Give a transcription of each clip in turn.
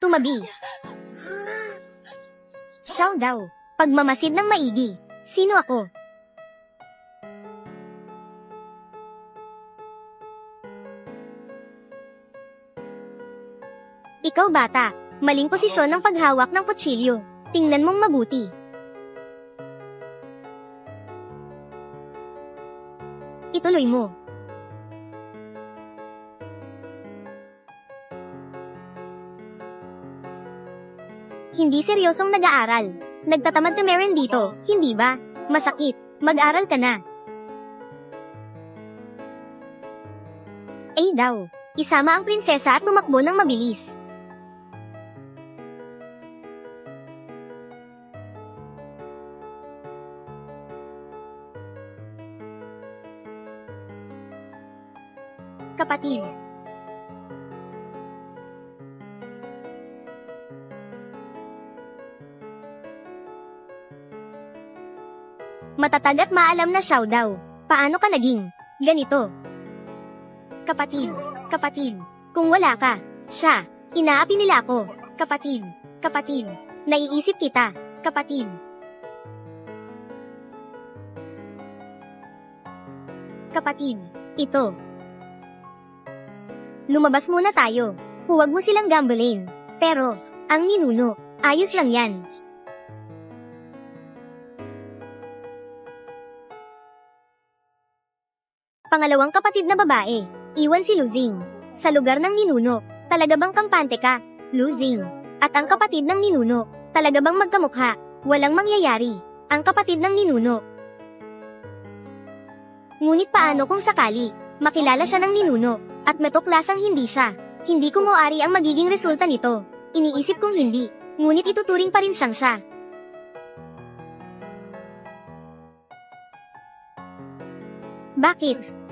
Tumabi. Xiao daw. Pagmamasid ng maigi. Sino ako? Ikaw bata. Maling posisyon ng paghawak ng kutsilyo. Tingnan mong mabuti. Ituloy mo. Hindi seryosong nag-aaral. Nagtatamad ka meron dito, hindi ba? Masakit. Mag-aral ka na. Ay daw. Isama ang prinsesa at tumakbo ng mabilis. Kapatid. Matatag at maalam na Xiao daw. Paano ka naging ganito? Kapatid, kapatid, kung wala ka, siya, inaapi nila ako. Kapatid, kapatid, naiisip kita, kapatid. Kapatid, ito. Lumabas muna tayo. Huwag mo silang gambling. Pero, ang ninuno, ayos lang yan. Pangalawang kapatid na babae, iwan si Luzing. Sa lugar ng ninuno, talaga bang kampante ka, Luzing? At ang kapatid ng ninuno, talaga bang magkamukha? Walang mangyayari. Ang kapatid ng ninuno. Ngunit paano kung sakali, makilala siya ng ninuno, at matuklasang hindi siya? Hindi ko maaari ang magiging resulta nito. Iniisip kong hindi, ngunit ituturing pa rin siyang siya. Bakit?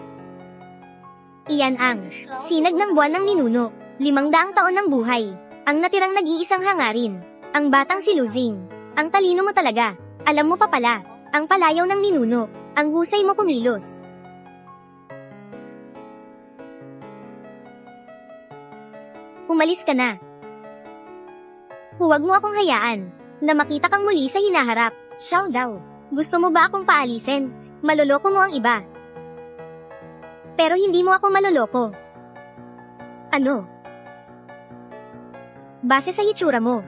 Iyan ang sinag ng buwan ng ninuno, 500 taon ng buhay. Ang natirang nag-iisang hangarin. Ang batang si Luzing. Ang talino mo talaga. Alam mo pa pala, ang palayaw ng ninuno, ang husay mo kumilos. Umalis ka na. Huwag mo akong hayaan na makita kang muli sa hinaharap. Xiao daw. Gusto mo ba akong paalisin? Maloloko mo ang iba. Pero hindi mo ako maloloko. Ano? Base sa hitsura mo.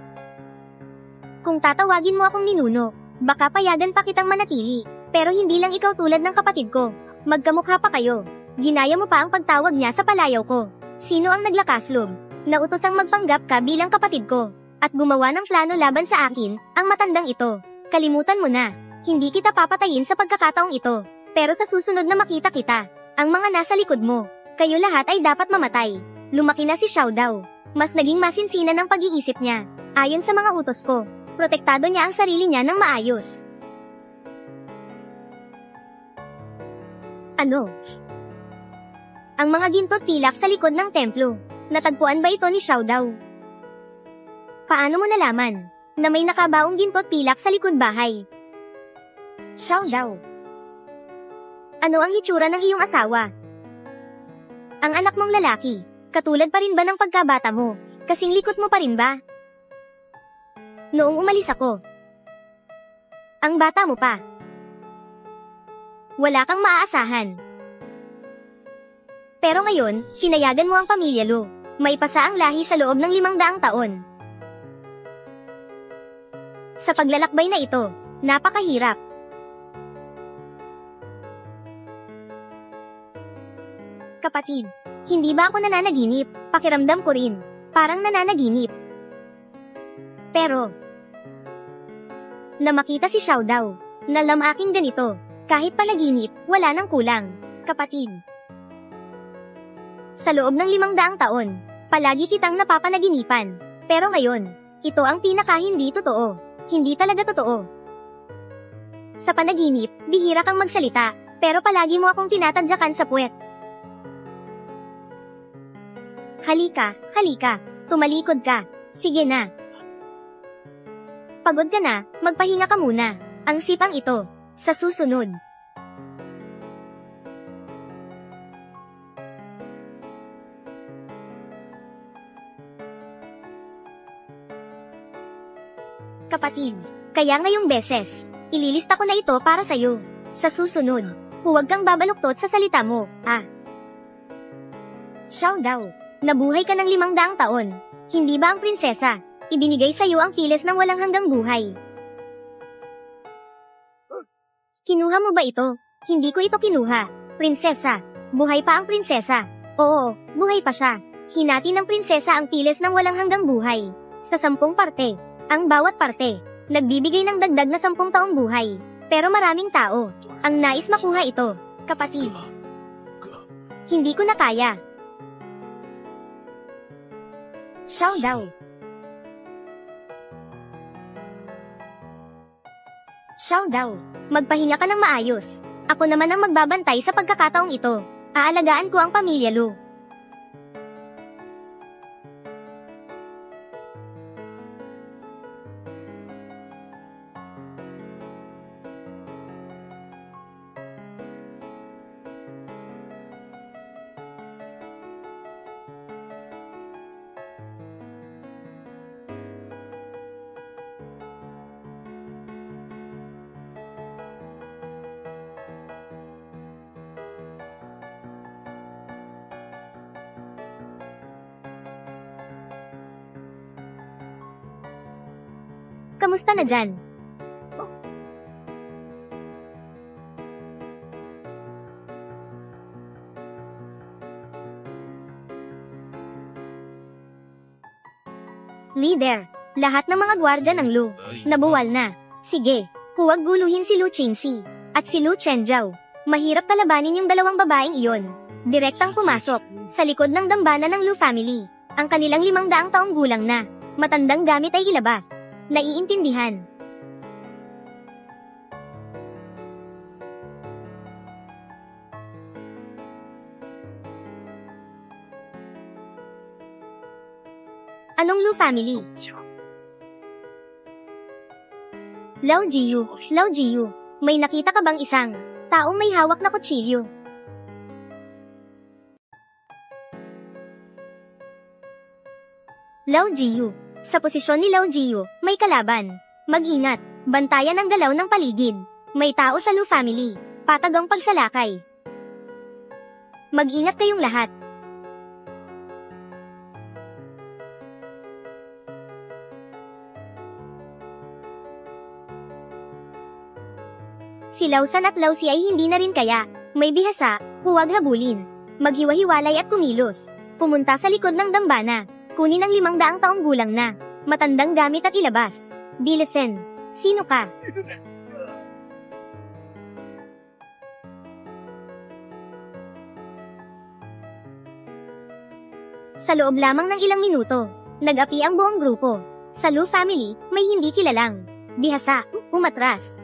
Kung tatawagin mo akong ninuno, baka payagan pa kitang manatili. Pero hindi lang ikaw tulad ng kapatid ko. Magkamukha pa kayo. Ginaya mo pa ang pagtawag niya sa palayaw ko. Sino ang naglakaslog? Nautosang magpanggap ka bilang kapatid ko. At gumawa ng plano laban sa akin, ang matandang ito. Kalimutan mo na. Hindi kita papatayin sa pagkakataong ito. Pero sa susunod na makita kita, ang mga nasa likod mo, kayo lahat ay dapat mamatay. Lumaki na si Xiao daw. Mas naging masinsinan ng pag-iisip niya. Ayon sa mga utos ko, protektado niya ang sarili niya ng maayos. Ano? Ang mga ginto't pilak sa likod ng templo. Natagpuan ba ito ni Xiao daw? Paano mo nalaman na may nakabaong ginto't pilak sa likod bahay? Xiao daw. Ano ang itsura ng iyong asawa? Ang anak mong lalaki, katulad pa rin ba ng pagkabata mo? Kasing likot mo pa rin ba? Noong umalis ako, ang bata mo pa. Wala kang maaasahan. Pero ngayon, sinayagan mo ang pamilya Lu. May pasa ang lahi sa loob ng 500 taon. Sa paglalakbay na ito, napakahirap. Kapatid, hindi ba ako nananaginip? Pakiramdam ko rin, parang nananaginip. Pero, na makita si Xiao daw, na lamaking ganito, kahit panaginip, wala nang kulang. Kapatid, sa loob ng 500 taon, palagi kitang napapanaginipan. Pero ngayon, ito ang pinaka hindi totoo. Hindi talaga totoo. Sa panaginip, bihira kang magsalita, pero palagi mo akong tinatadyakan sa puwet. Halika, halika, tumalikod ka. Sige na. Pagod ka na, magpahinga ka muna. Ang sipang ito, sa susunod. Kapatid, kaya ngayong beses, ililista ko na ito para sa'yo. Sa susunod, huwag kang babaluktot sa salita mo, Xiao daw, nabuhay ka ng 500 taon. Hindi ba ang prinsesa, ibinigay sa'yo ang piles ng walang hanggang buhay? Kinuha mo ba ito? Hindi ko ito kinuha. Prinsesa, buhay pa ang prinsesa. Oo, buhay pa siya. Hinati ng prinsesa ang piles ng walang hanggang buhay. Sa 10 parte, ang bawat parte, nagbibigay ng dagdag na 10 taong buhay. Pero maraming tao, ang nais makuha ito, kapatid. Hindi ko na kaya. Xiao daw. Xiao daw, magpahinga ka ng maayos. Ako naman ang magbabantay sa pagkakataong ito. Aalagaan ko ang pamilya Lu. Kamusta na dyan? Leader, lahat ng mga gwardya ng Lu, nabuwal na. Sige, huwag guluhin si Lu Qingxi, at si Lu Chenjiao. Mahirap kalabanin yung dalawang babaeng iyon. Direktang pumasok, sa likod ng dambana ng Lu family. Ang kanilang 500 taong gulang na, matandang gamit ay ilabas. Naiintindihan. Anong Lu family? Lao Jiyu, may nakita ka bang isang taong may hawak na kutsilyo? Lao Jiyu, sa posisyon ni Lao Jiyu, may kalaban. Mag-ingat, bantayan ang galaw ng paligid. May tao sa Lu family, patagang pagsalakay. Mag-ingat kayong lahat. Si Lausan at Lausi ay hindi na rin kaya. May bihasa, huwag habulin. Maghiwa-hiwalay at kumilos. Pumunta sa likod ng dambana. Kunin ang 500 taong gulang na. Matandang gamit at ilabas. Bilisin. Sino ka? Sa loob lamang ng ilang minuto, nag-api ang buong grupo. Sa Lu family, may hindi kilalang bihasa, umatras.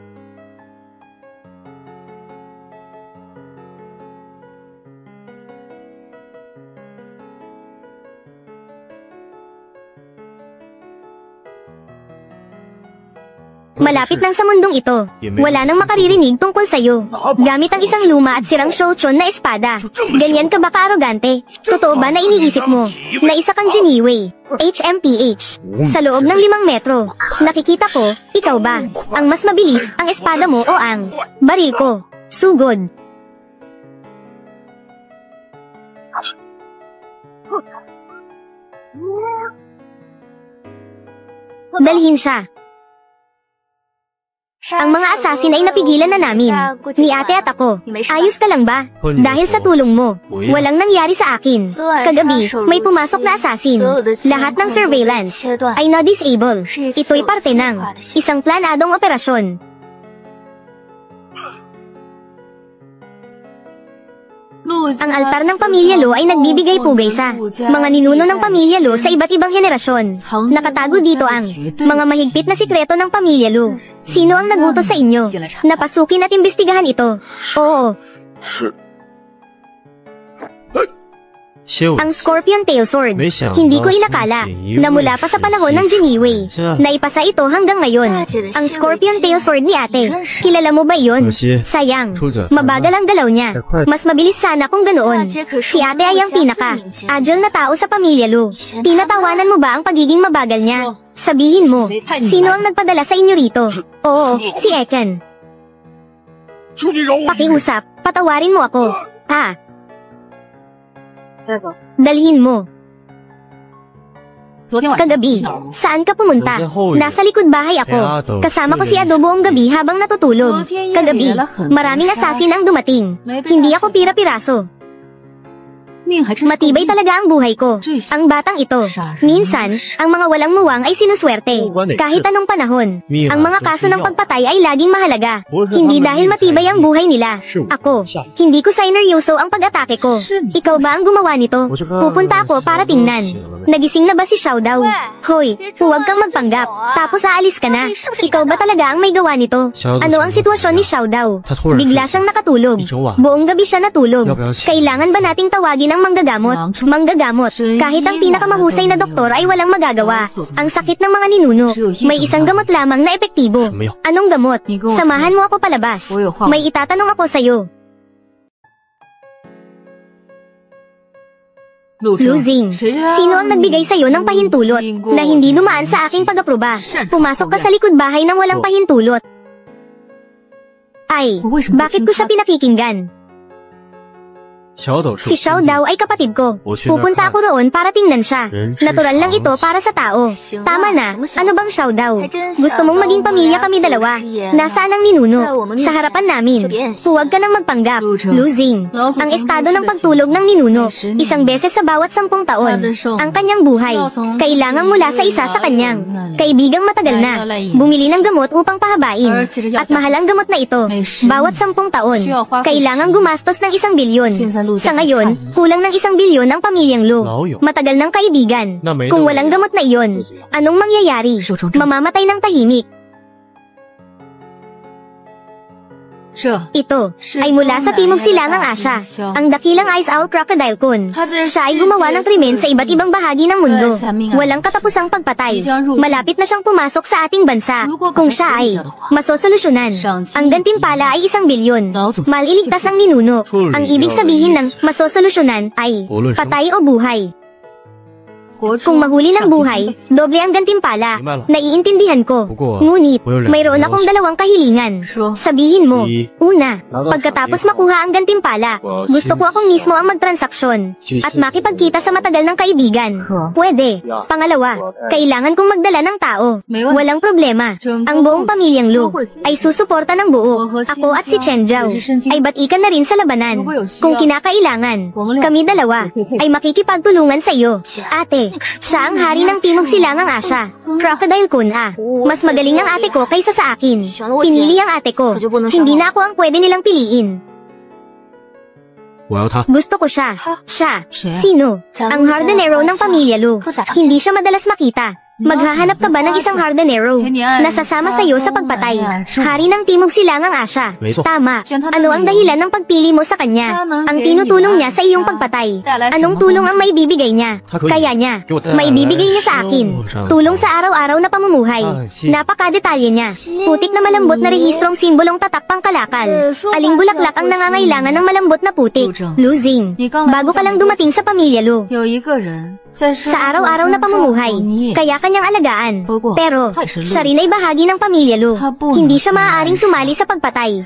Malapit nang sa mundong ito, wala nang makaririnig tungkol sa'yo. Gamit ang isang luma at sirang Shouchun na espada. Ganyan ka ba ka-arogante? Totoo ba na iniisip mo na isa kang Jiniwei, HMPH, sa loob ng 5 metro? Nakikita ko, ikaw ba ang mas mabilis, ang espada mo o ang baril ko? Sugod. Dalhin siya. Ang mga asasin ay napigilan na namin, ni ate at ako. Ayos ka lang ba? Dahil sa tulong mo, walang nangyari sa akin. Kagabi, may pumasok na asasin. Lahat ng surveillance ay na-disable. Ito'y parte ng isang planadong operasyon. Ang altar ng pamilya Lu ay nagbibigay pugay sa mga ninuno ng pamilya Lu sa iba't ibang henerasyon. Nakatago dito ang mga mahigpit na sikreto ng pamilya Lu. Sino ang nagutos sa inyo? Napasukin at imbestigahan ito. Oo. Ang Scorpion Tail Sword. Hindi ko inakala na mula pa sa panahon ng Jiniwei, naipasa ito hanggang ngayon. Ang Scorpion Tail Sword ni ate, kilala mo ba iyon? Sayang, mabagal ang galaw niya. Mas mabilis sana kung ganoon. Si ate ay ang pinaka-agile na tao sa pamilya Lu. Tinatawanan mo ba ang pagiging mabagal niya? Sabihin mo, sino ang nagpadala sa inyo rito? Oo, si Eken. Pakiusap, patawarin mo ako. Dalhin mo. Kagabi, saan ka pumunta? Nasa likod bahay ako. Kasama ko si Ado buong gabi habang natutulog. Kagabi, maraming asasin ang dumating. Hindi ako pira-piraso. Matibay talaga ang buhay ko. Ang batang ito. Minsan, ang mga walang muwang ay sinuswerte. Kahit anong panahon, ang mga kaso ng pagpatay ay laging mahalaga. Hindi dahil matibay ang buhay nila. Ako, hindi ko sineryoso ang pag-atake ko. Ikaw ba ang gumawa nito? Pupunta ako para tingnan. Nagising na ba si Xiao daw? Hoy, huwag kang magpanggap. Tapos aalis ka na. Ikaw ba talaga ang may gawa nito? Ano ang sitwasyon ni Xiao daw? Bigla siyang nakatulog. Buong gabi siya natulog. Kailangan ba nating tawagin ang manggagamot? Manggagamot. Kahit ang pinakamahusay na doktor ay walang magagawa. Ang sakit ng mga ninuno. May isang gamot lamang na epektibo. Anong gamot? Samahan mo ako palabas. May itatanong ako sa'yo. Luzing, sino ang nagbigay sa'yo ng pahintulot na hindi dumaan sa aking pag-aproba? Pumasok ka sa likod bahay ng walang pahintulot. Ay, bakit ko siya pinakikinggan? Si Xiao daw ay kapatid ko. Pupunta ako roon para tingnan siya. Natural lang ito para sa tao. Tama na, ano bang Xiao daw? Gusto mong maging pamilya kami dalawa. Nasaan ang ninuno? Sa harapan namin. Huwag ka nang magpanggap. Luzing, ang estado ng pagtulog ng ninuno, isang beses sa bawat 10 taon. Ang kanyang buhay, kailangan mula sa isa sa kanyang kaibigang matagal na. Bumili ng gamot upang pahabain. At mahal ang gamot na ito. Bawat 10 taon, kailangan gumastos ng 1 bilyon. Sa ngayon, kulang ng 1 bilyon ang pamilyang Lu. Matagal ng kaibigan. Kung walang gamot na iyon, anong mangyayari? Mamamatay ng tahimik. Ito ay mula sa Timog Silangang Asya, ang dakilang Ice Owl Crocodile Kun. Siya ay gumawa ng krimen sa iba't ibang bahagi ng mundo. Walang katapusang pagpatay. Malapit na siyang pumasok sa ating bansa. Kung siya ay masosolusyonan, ang gantimpala ay 1 bilyon. Maliligtas ang ninuno. Ang ibig sabihin ng masosolusyonan ay patay o buhay. Kung mahuli ng buhay, doble ang gantimpala. Naiintindihan ko. Ngunit, mayroon akong 2 kahilingan. Sabihin mo, una, pagkatapos makuha ang gantimpala, gusto ko akong mismo ang magtransaksyon at makipagkita sa matagal ng kaibigan. Pwede. Pangalawa, kailangan kong magdala ng tao. Walang problema. Ang buong pamilyang Lu ay susuporta ng buo. Ako at si Chen Zhao ay batikan na rin sa labanan. Kung kinakailangan, kami dalawa ay makikipagtulungan sa iyo. Ate, siya ang hari ng Timog Silangang Asya. Crocodile Kun Mas magaling ang ate ko kaysa sa akin. Pinili ang ate ko. Hindi na ako ang pwede nilang piliin. Gusto ko siya. Siya. Sino? Ang Hardenero ng pamilya Lu. Hindi siya madalas makita. Maghahanap ka ba ng isang Hardenero? Nasasama sa iyo sa pagpatay. Hari ng Timog Silangang Asya. Tama. Ano ang dahilan ng pagpili mo sa kanya? Ang tinutulong niya sa iyong pagpatay. Anong tulong ang may bibigay niya? Kaya niya. May bibigay niya sa akin. Tulong sa araw-araw na pamumuhay. Napakadetalye niya. Putik na malambot na rehistrong simbolong tatak pangkalakal. Aling bulaklak ang nangangailangan ng malambot na putik. Luzing. Bago ka lang dumating sa pamilya Lu. Sa araw-araw na pamumuhay, kaya kanyang alagaan. Pero, siya rin ay bahagi ng pamilya Lu. Hindi siya maaaring sumali sa pagpatay.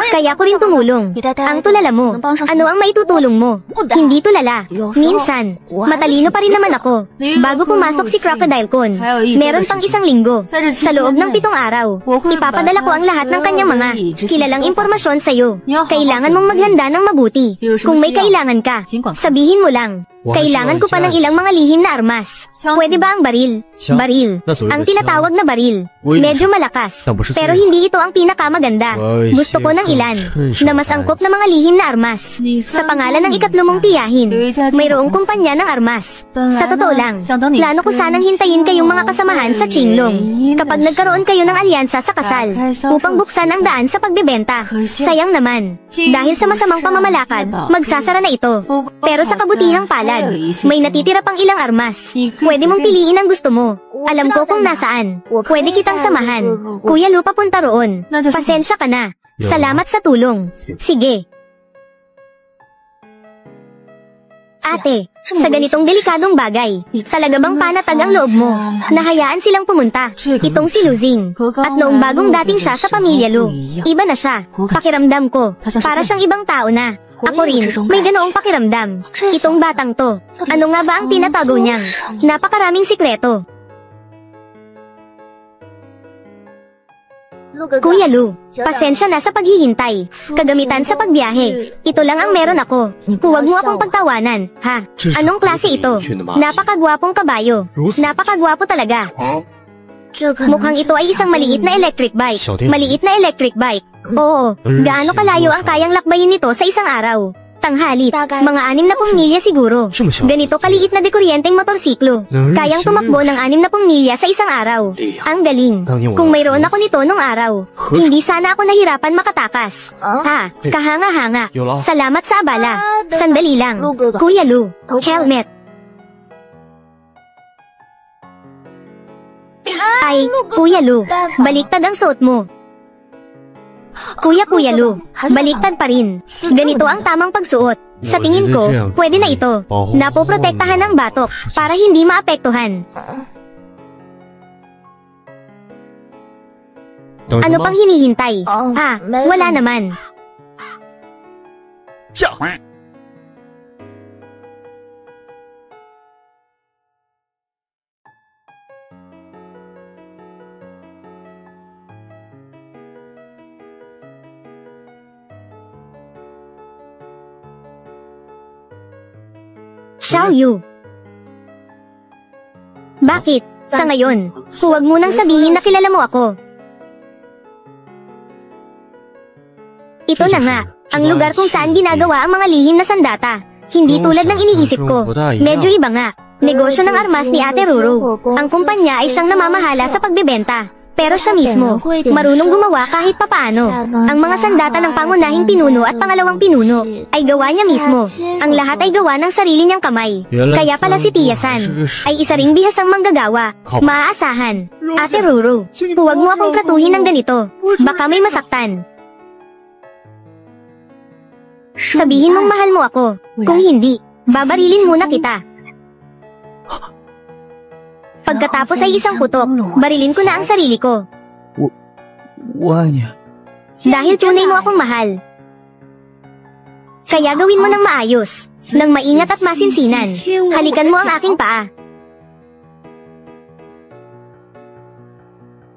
Kaya ko rin tumulong. Ang tulala mo, ano ang maitutulong mo? Hindi tulala. Minsan, matalino pa rin naman ako. Bago pumasok si Crocodile Kun, meron pang 1 linggo. Sa loob ng 7 araw, ipapadala ko ang lahat ng kanyang mga kilalang impormasyon sa'yo. Kailangan mong maghanda ng mabuti. Kung may kailangan ka, sabihin mo lang. Kailangan ko pa ng ilang mga lihim na armas. Pwede ba ang baril? Baril. Ang tinatawag na baril. Medyo malakas. Pero hindi ito ang pinakamaganda. Gusto ko ng ilan na mas angkop na mga lihim na armas. Sa pangalan ng 3 mong tiyahin, mayroong kumpanya ng armas. Sa totoo lang, plano ko sanang hintayin kayong mga kasamahan sa Qinglong kapag nagkaroon kayo ng alyansa sa kasal upang buksan ang daan sa pagbebenta. Sayang naman. Dahil sa masamang pamamalakad, magsasara na ito. Pero sa kabutihang palad, may natitira pang ilang armas. Pwede mong piliin ang gusto mo. Alam ko kung nasaan. Pwede kitang samahan. Kuya Lu, papunta roon. Pasensya ka na. Salamat sa tulong. Sige. Ate, sa ganitong delikadong bagay, talaga bang panatag ang loob mo? Nahayaan silang pumunta. Itong si Luzing. At noong bagong dating siya sa pamilya Lu, iba na siya. Pakiramdam ko, para siyang ibang tao na. Ako rin, may ganoong pakiramdam. Itong batang to, ano nga ba ang tinatago niyang? Napakaraming sikreto. Kuya Lu, pasensya na sa paghihintay. Kagamitan sa pagbiyahe. Ito lang ang meron ako. Huwag mo akong pagtawanan, ha? Anong klase ito? Napakagwapong kabayo. Napakagwapo talaga. Mukhang ito ay isang maliit na electric bike. Maliit na electric bike. Oo, gaano kalayo ang kayang lakbayin nito sa isang araw? Tanghalit, mga 60 milya siguro. Ganito kaliit na dekuryenteng motorsiklo. Kayang tumakbo ng 60 milya sa isang araw. Ang galing. Kung mayroon ako nito nung araw, hindi sana ako nahirapan makatakas. Ha, kahanga-hanga. Salamat sa abala. Sandali lang. Kuya Lu, helmet. Ay, Kuya Lu, baliktad ang suot mo. Kuya Lu, baliktad pa rin. Ganito ang tamang pagsuot. Sa tingin ko, pwede na ito. Napoprotektahan ng batok para hindi maapektuhan. Ano pang hinihintay? Ha, wala naman. Xiao Yu. Bakit? Sa ngayon, huwag mo nang sabihin na kilala mo ako. Ito na nga, ang lugar kung saan ginagawa ang mga lihim na sandata. Hindi tulad ng iniisip ko. Medyo iba nga. Negosyo ng armas ni Ate Ruru. Ang kumpanya ay siyang namamahala sa pagbebenta. Pero siya mismo, marunong gumawa kahit papaano. Ang mga sandata ng pangunahing pinuno at pangalawang pinuno ay gawa niya mismo. Ang lahat ay gawa ng sarili niyang kamay. Kaya pala si Tiyasan ay isa ring bihasang manggagawa. Maaasahan. Ate Ruru, huwag mo akong tratuhin ng ganito. Baka may masaktan. Sabihin mong mahal mo ako. Kung hindi, babarilin muna kita. Pagkatapos ay isang putok, barilin ko na ang sarili ko. Dahil tunay mo akong mahal. Kaya gawin mo ng maayos, ng maingat at masinsinan. Halikan mo ang aking paa.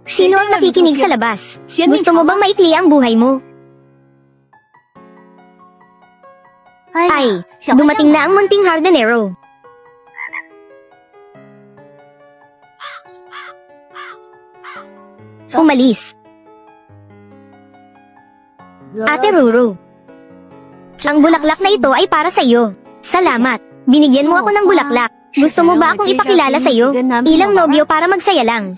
Sino ang nakikinig sa labas? Gusto mo bang maikli ang buhay mo? Ay, dumating na ang munting Hardenero. Umalis. Ate Ruru, ang bulaklak na ito ay para sa iyo. Salamat. Binigyan mo ako ng bulaklak. Gusto mo ba akong ipakilala sa iyo? Ilang nobyo para magsaya lang.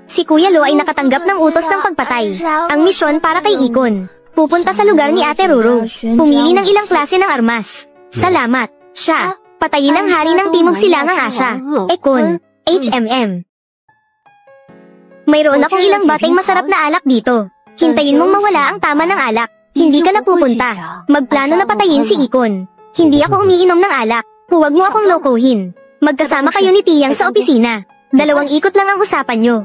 Si Kuya Lu ay nakatanggap ng utos ng pagpatay. Ang misyon para kay Ikon. Pupunta sa lugar ni Ate Ruru. Pumili ng ilang klase ng armas. Salamat. Siya, patayin ang hari ng Timog Silangang Asya. Ekon. HMM. Mayroon akong ilang bateng masarap na alak dito. Hintayin mong mawala ang tama ng alak. Hindi ka na pupunta. Magplano na patayin si Ikon. Hindi ako umiinom ng alak. Huwag mo akong lokohin. Magkasama kayo ni Tiyang sa opisina. 2 ikot lang ang usapan nyo.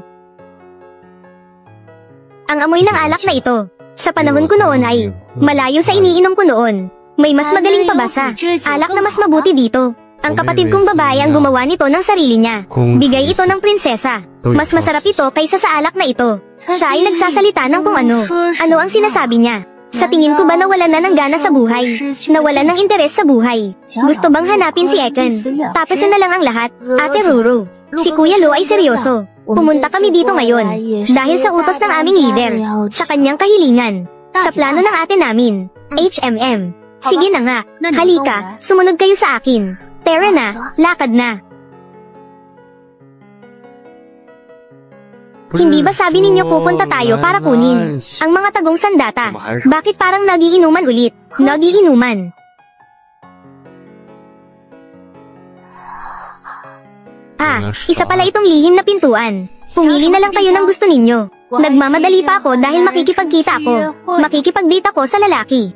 Ang amoy ng alak na ito, sa panahon ko noon ay malayo sa iniinom ko noon. May mas magaling pa ba sa alak na mas mabuti dito? Ang kapatid kong babae ang gumawa nito ng sarili niya. Bigay ito ng prinsesa. Mas masarap ito kaysa sa alak na ito. Siya ay nagsasalita ng kung ano. Ano ang sinasabi niya? Sa tingin ko ba nawalan na ng gana sa buhay? Nawalan ng interes sa buhay? Gusto bang hanapin si Eken? Tapusin na lang ang lahat. Ate Ruru, si Kuya Lu ay seryoso. Pumunta kami dito ngayon dahil sa utos ng aming leader, sa kanyang kahilingan, sa plano ng ate namin, HMM. Sige na nga, halika, sumunod kayo sa akin. Tara na, lakad na. Hindi ba sabi ninyo pupunta tayo para kunin ang mga tagong sandata? Bakit parang nagiinuman ulit? Nagiinuman. Isa pala itong lihim na pintuan. Pumili na lang kayo ng gusto ninyo. Nagmamadali pa ako dahil makikipagkita ako. Makikipag-date ako sa lalaki.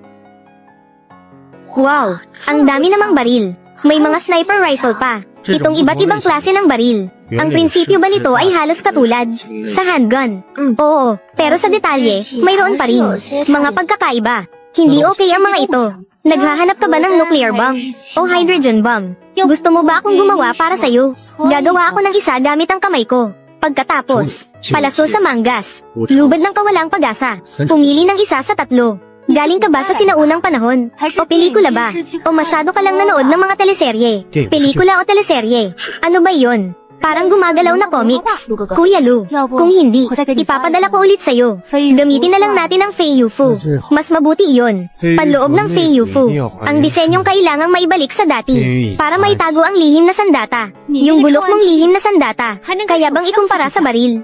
Wow, ang dami namang baril. May mga sniper rifle pa. Itong iba't ibang klase ng baril. Ang prinsipyo ba nito ay halos katulad sa handgun? Oo, pero sa detalye, mayroon pa rin mga pagkakaiba. Hindi okay ang mga ito. Naghahanap ka ba ng nuclear bomb o hydrogen bomb? Gusto mo ba akong gumawa para sa'yo? Gagawa ako ng isa gamit ang kamay ko. Pagkatapos, palaso sa manggas. Lubad ng kawalang pag-asa. Pumili ng isa sa tatlo. Galing ka ba sa sinaunang panahon? O pelikula ba? O masyado ka lang nanood ng mga teleserye? Pelikula o teleserye? Ano ba yon? Parang gumagalaw na comics. Kuya Lu, kung hindi, ipapadala ko ulit sa'yo. Gamitin na lang natin ang Fei Yufu. Mas mabuti iyon. Panloob ng Fei Yufu. Ang disenyong kailangang maibalik sa dati. Para maitago ang lihim na sandata. Yung bulok mong lihim na sandata. Kaya bang ikumpara sa baril?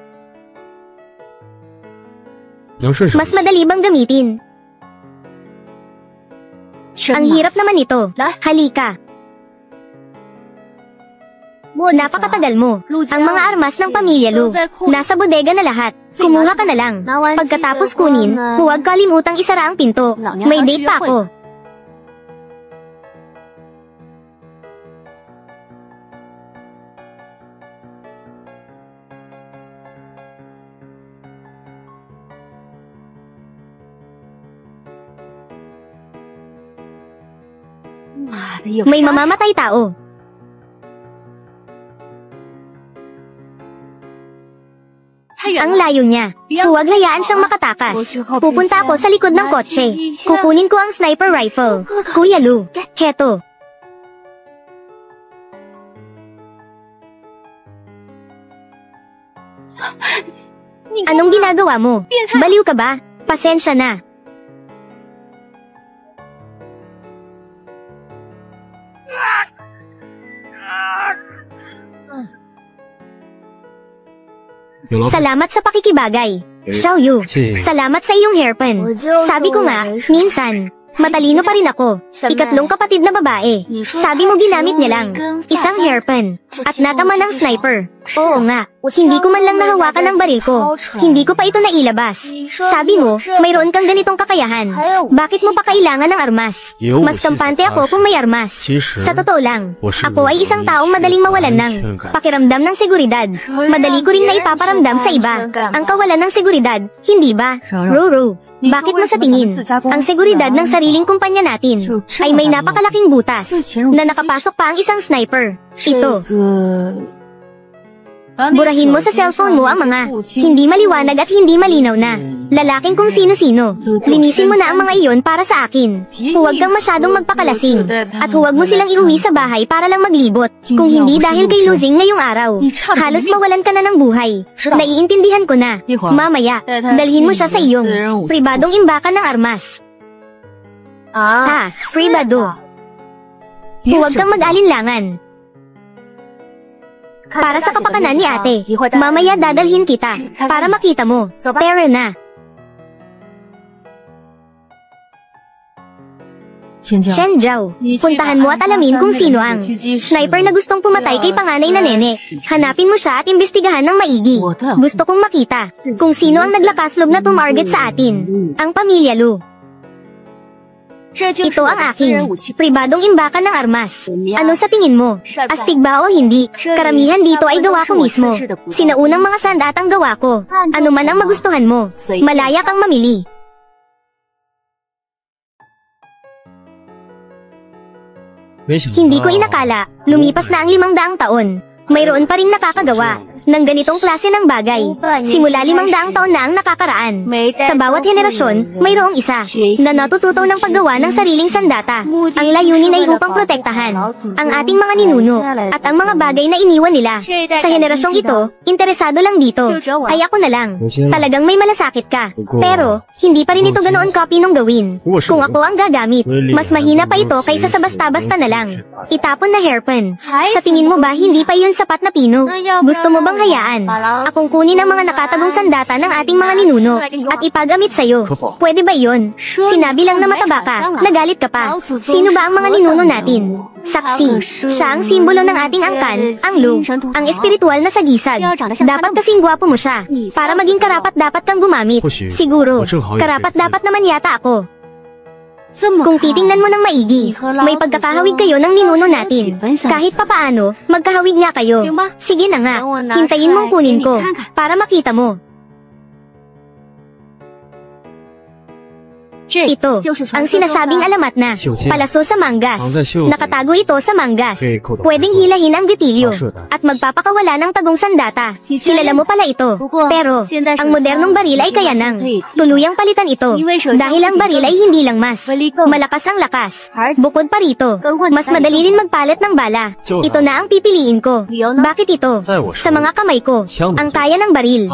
Mas madali bang gamitin? Ang hirap naman ito. Halika. Napakatagal mo. Ang mga armas ng pamilya Lu, nasa bodega na lahat. Kumuha ka na lang. Pagkatapos kunin, huwag kalimutang isara ang pinto. May date pa ako. May mamamatay tao. Ang layo niya. Huwag hayaan siyang makatakas. Pupunta ako sa likod ng kotse. Kukunin ko ang sniper rifle. Kuya Lu, heto. Anong ginagawa mo? Baliw ka ba? Pasensya na. Salamat sa pakikibagay. Xiao Yu, salamat sa iyong hairpin. Sabi ko nga, minsan, matalino pa rin ako. Ikatlong kapatid na babae. Sabi mo ginamit niya lang isang hairpin at natama ng sniper. Oo nga, hindi ko man lang nahawakan ang baril ko. Hindi ko pa ito nailabas. Sabi mo, mayroon kang ganitong kakayahan. Bakit mo pa kailangan ng armas? Mas kampante ako kung may armas. Sa totoo lang, ako ay isang taong madaling mawalan ng pakiramdam ng seguridad. Madali ko rin na ipaparamdam sa iba ang kawalan ng seguridad, hindi ba? Roro, bakit mo sa tingin, ang seguridad ng sariling kumpanya natin ay may napakalaking butas na nakapasok pa ang isang sniper? Ito. Burahin mo sa cellphone mo ang mga hindi maliwanag at hindi malinaw na lalaking kung sino-sino. Linisin mo na ang mga iyon para sa akin. Huwag kang masyadong magpakalasing. At huwag mo silang iuwi sa bahay para lang maglibot. Kung hindi dahil kay losing ngayong araw, halos mawalan ka na ng buhay. Naiintindihan ko na. Mamaya, dalhin mo siya sa iyong pribadong imbakan ng armas. Pribado. Huwag kang mag-alinlangan. Para sa kapakanan ni ate, mamaya dadalhin kita, para makita mo. Tara na. Chen Zhao, puntahan mo at alamin kung sino ang sniper na gustong pumatay kay panganay na nene. Hanapin mo siya at imbestigahan ng maigi. Gusto kong makita kung sino ang naglakaslog na tumarget sa atin. Ang pamilya Lu. Ito ang aking pribadong imbakan ng armas. Ano sa tingin mo? Astig ba o hindi? Karamihan dito ay gawa ko mismo. Sinaunang mga sandatang gawa ko. Ano man ang magustuhan mo, malaya kang mamili. Hindi ko inakala, lumipas na ang 500 taon. Mayroon pa rin nakakagawa ng ganitong klase ng bagay. Simula 500 taon na ang nakakaraan. Sa bawat henerasyon, mayroong isa na natututo ng paggawa ng sariling sandata. Ang layunin ay upang protektahan ang ating mga ninuno at ang mga bagay na iniwan nila. Sa henerasyong ito, interesado lang dito. Ay ako na lang. Talagang may malasakit ka. Pero, hindi pa rin ito ganoon copy nung gawin. Kung ako ang gagamit, mas mahina pa ito kaysa sa basta-basta na lang. Itapon na hairpin. Sa tingin mo ba hindi pa yun sapat na pino? Gusto mo bang hayaan akong kunin ang mga nakatagong sandata ng ating mga ninuno at ipagamit sa'yo? Pwede ba yun? Sinabi lang na mataba ka, nagalit ka pa. Sino ba ang mga ninuno natin? Saksi, siya ang simbolo ng ating angkan, ang Lu, ang espiritual na sagisag. Dapat kasing gwapo mo siya. Para maging karapat dapat kang gumamit. Siguro, karapat dapat naman yata ako. Kung titingnan mo ng maigi, may pagkakahawig kayo ng ninuno natin. Kahit papaano, magkahawig nga kayo. Sige na nga, hintayin mong kunin ko, para makita mo. Ito, ang sinasabing alamat na palaso sa manggas. Nakatago ito sa manggas. Pwedeng hilahin ang gatilyo at magpapakawala ng tagong sandata. Kilala mo pala ito. Pero, ang modernong baril ay kaya nang tuluyang palitan ito. Dahil ang baril ay hindi lang mas malakas ang lakas. Bukod pa rito, mas madali rin magpalat ng bala. Ito na ang pipiliin ko. Bakit ito? Sa mga kamay ko, ang kaya ng baril.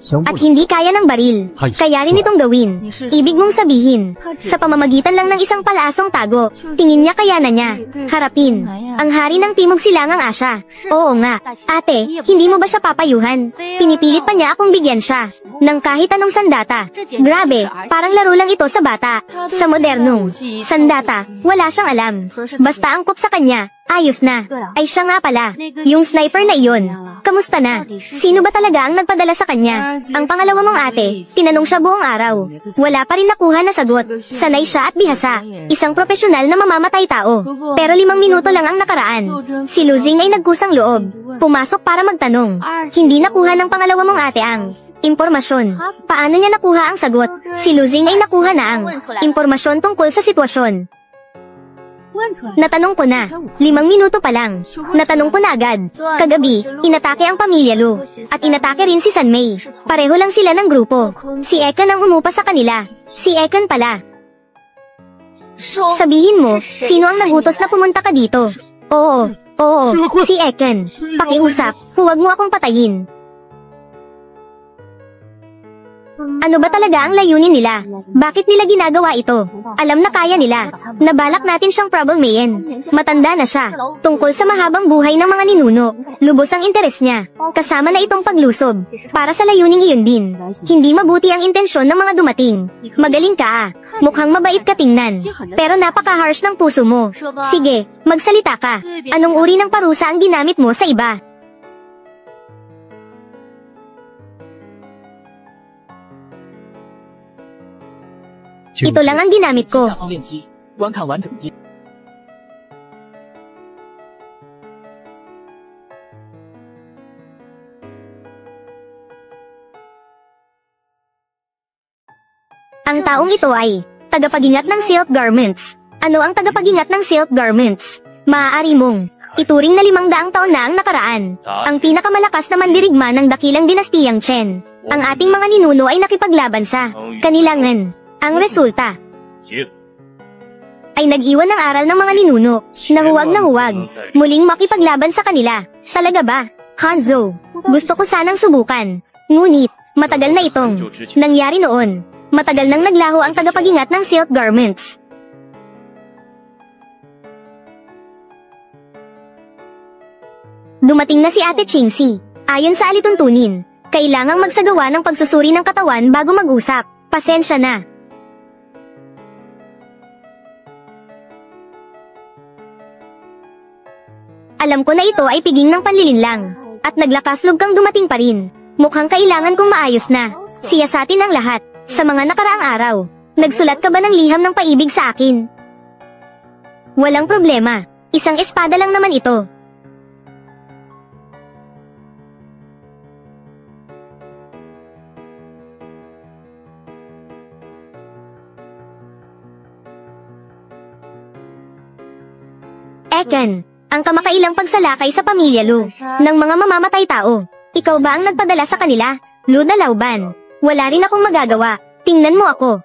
At hindi kaya ng baril. Kaya rin itong gawin. Ibig mong sabihin, sa pamamagitan lang ng isang palaasong tago, tingin niya kaya na niya harapin ang hari ng Timog Silangang Asya. Oo nga. Ate, hindi mo ba siya papayuhan? Pinipilit pa niya akong bigyan siya ng kahit anong sandata. Grabe, parang laro lang ito sa bata. Sa modernong sandata, wala siyang alam. Basta angkop sa kanya, ayos na. Ay siya nga pala, yung sniper na iyon. Kamusta na? Sino ba talaga ang nagpadala sa kanya? Ang pangalawa mong ate, tinanong siya buong araw. Wala pa rin nakuha na sagot. Sanay siya at bihasa. Isang profesional na mamamatay tao. Pero 5 minuto lang ang nakaraan. Si Luzing ay nagkusang loob. Pumasok para magtanong. Hindi nakuha ng pangalawa mong ate ang impormasyon. Paano niya nakuha ang sagot? Si Luzing ay nakuha na ang impormasyon tungkol sa sitwasyon. Natanong ko na, 5 minuto pa lang. Natanong ko na agad. Kagabi, inatake ang pamilya Lu. At inatake rin si San Mei. Pareho lang sila ng grupo. Si Ekan ang umupa sa kanila. Si Ekan pala. Sabihin mo, sino ang nagutos na pumunta ka dito? Oo, si Ekan. Pakiusap, huwag mo akong patayin. Ano ba talaga ang layunin nila? Bakit nila ginagawa ito? Alam na kaya nila. Nabalak natin siyang problemayin. Matanda na siya. Tungkol sa mahabang buhay ng mga ninuno, lubos ang interes niya. Kasama na itong paglusob. Para sa layuning iyon din. Hindi mabuti ang intensyon ng mga dumating. Magaling ka ah. Mukhang mabait ka tingnan. Pero napaka-harsh ng puso mo. Sige, magsalita ka. Anong uri ng parusa ang ginamit mo sa iba? Ito lang ang ginamit ko. Ang taong ito ay tagapagingat ng silk garments. Ano ang tagapagingat ng silk garments? Maaari mong ituring na 500 taon na ang nakaraan. Ang pinakamalakas na mandirigma ng dakilang dinastiyang Chen. Ang ating mga ninuno ay nakipaglaban sa kanilangan. Ang resulta ay nag-iwan ng aral ng mga ninuno na huwag muling makipaglaban sa kanila. Talaga ba, Hanzo? Gusto ko sanang subukan. Ngunit, matagal na itong nangyari noon. Matagal nang naglaho ang tagapagingat ng silk garments. Dumating na si Ate Chingxi. Ayon sa alituntunin, kailangang magsagawa ng pagsusuri ng katawan bago mag-usap. Pasensya na. Alam ko na ito ay piging ng panlilinlang. At naglakaslog kang dumating pa rin. Mukhang kailangan kong maayos na. Siyasatin ang lahat. Sa mga nakaraang araw, nagsulat ka ba ng liham ng paibig sa akin? Walang problema. Isang espada lang naman ito. Ekan, ang kamakailang pagsalakay sa pamilya Lu, ng mga mamamatay tao. Ikaw ba ang nagpadala sa kanila? Lu Dalauban. Wala rin akong magagawa. Tingnan mo ako.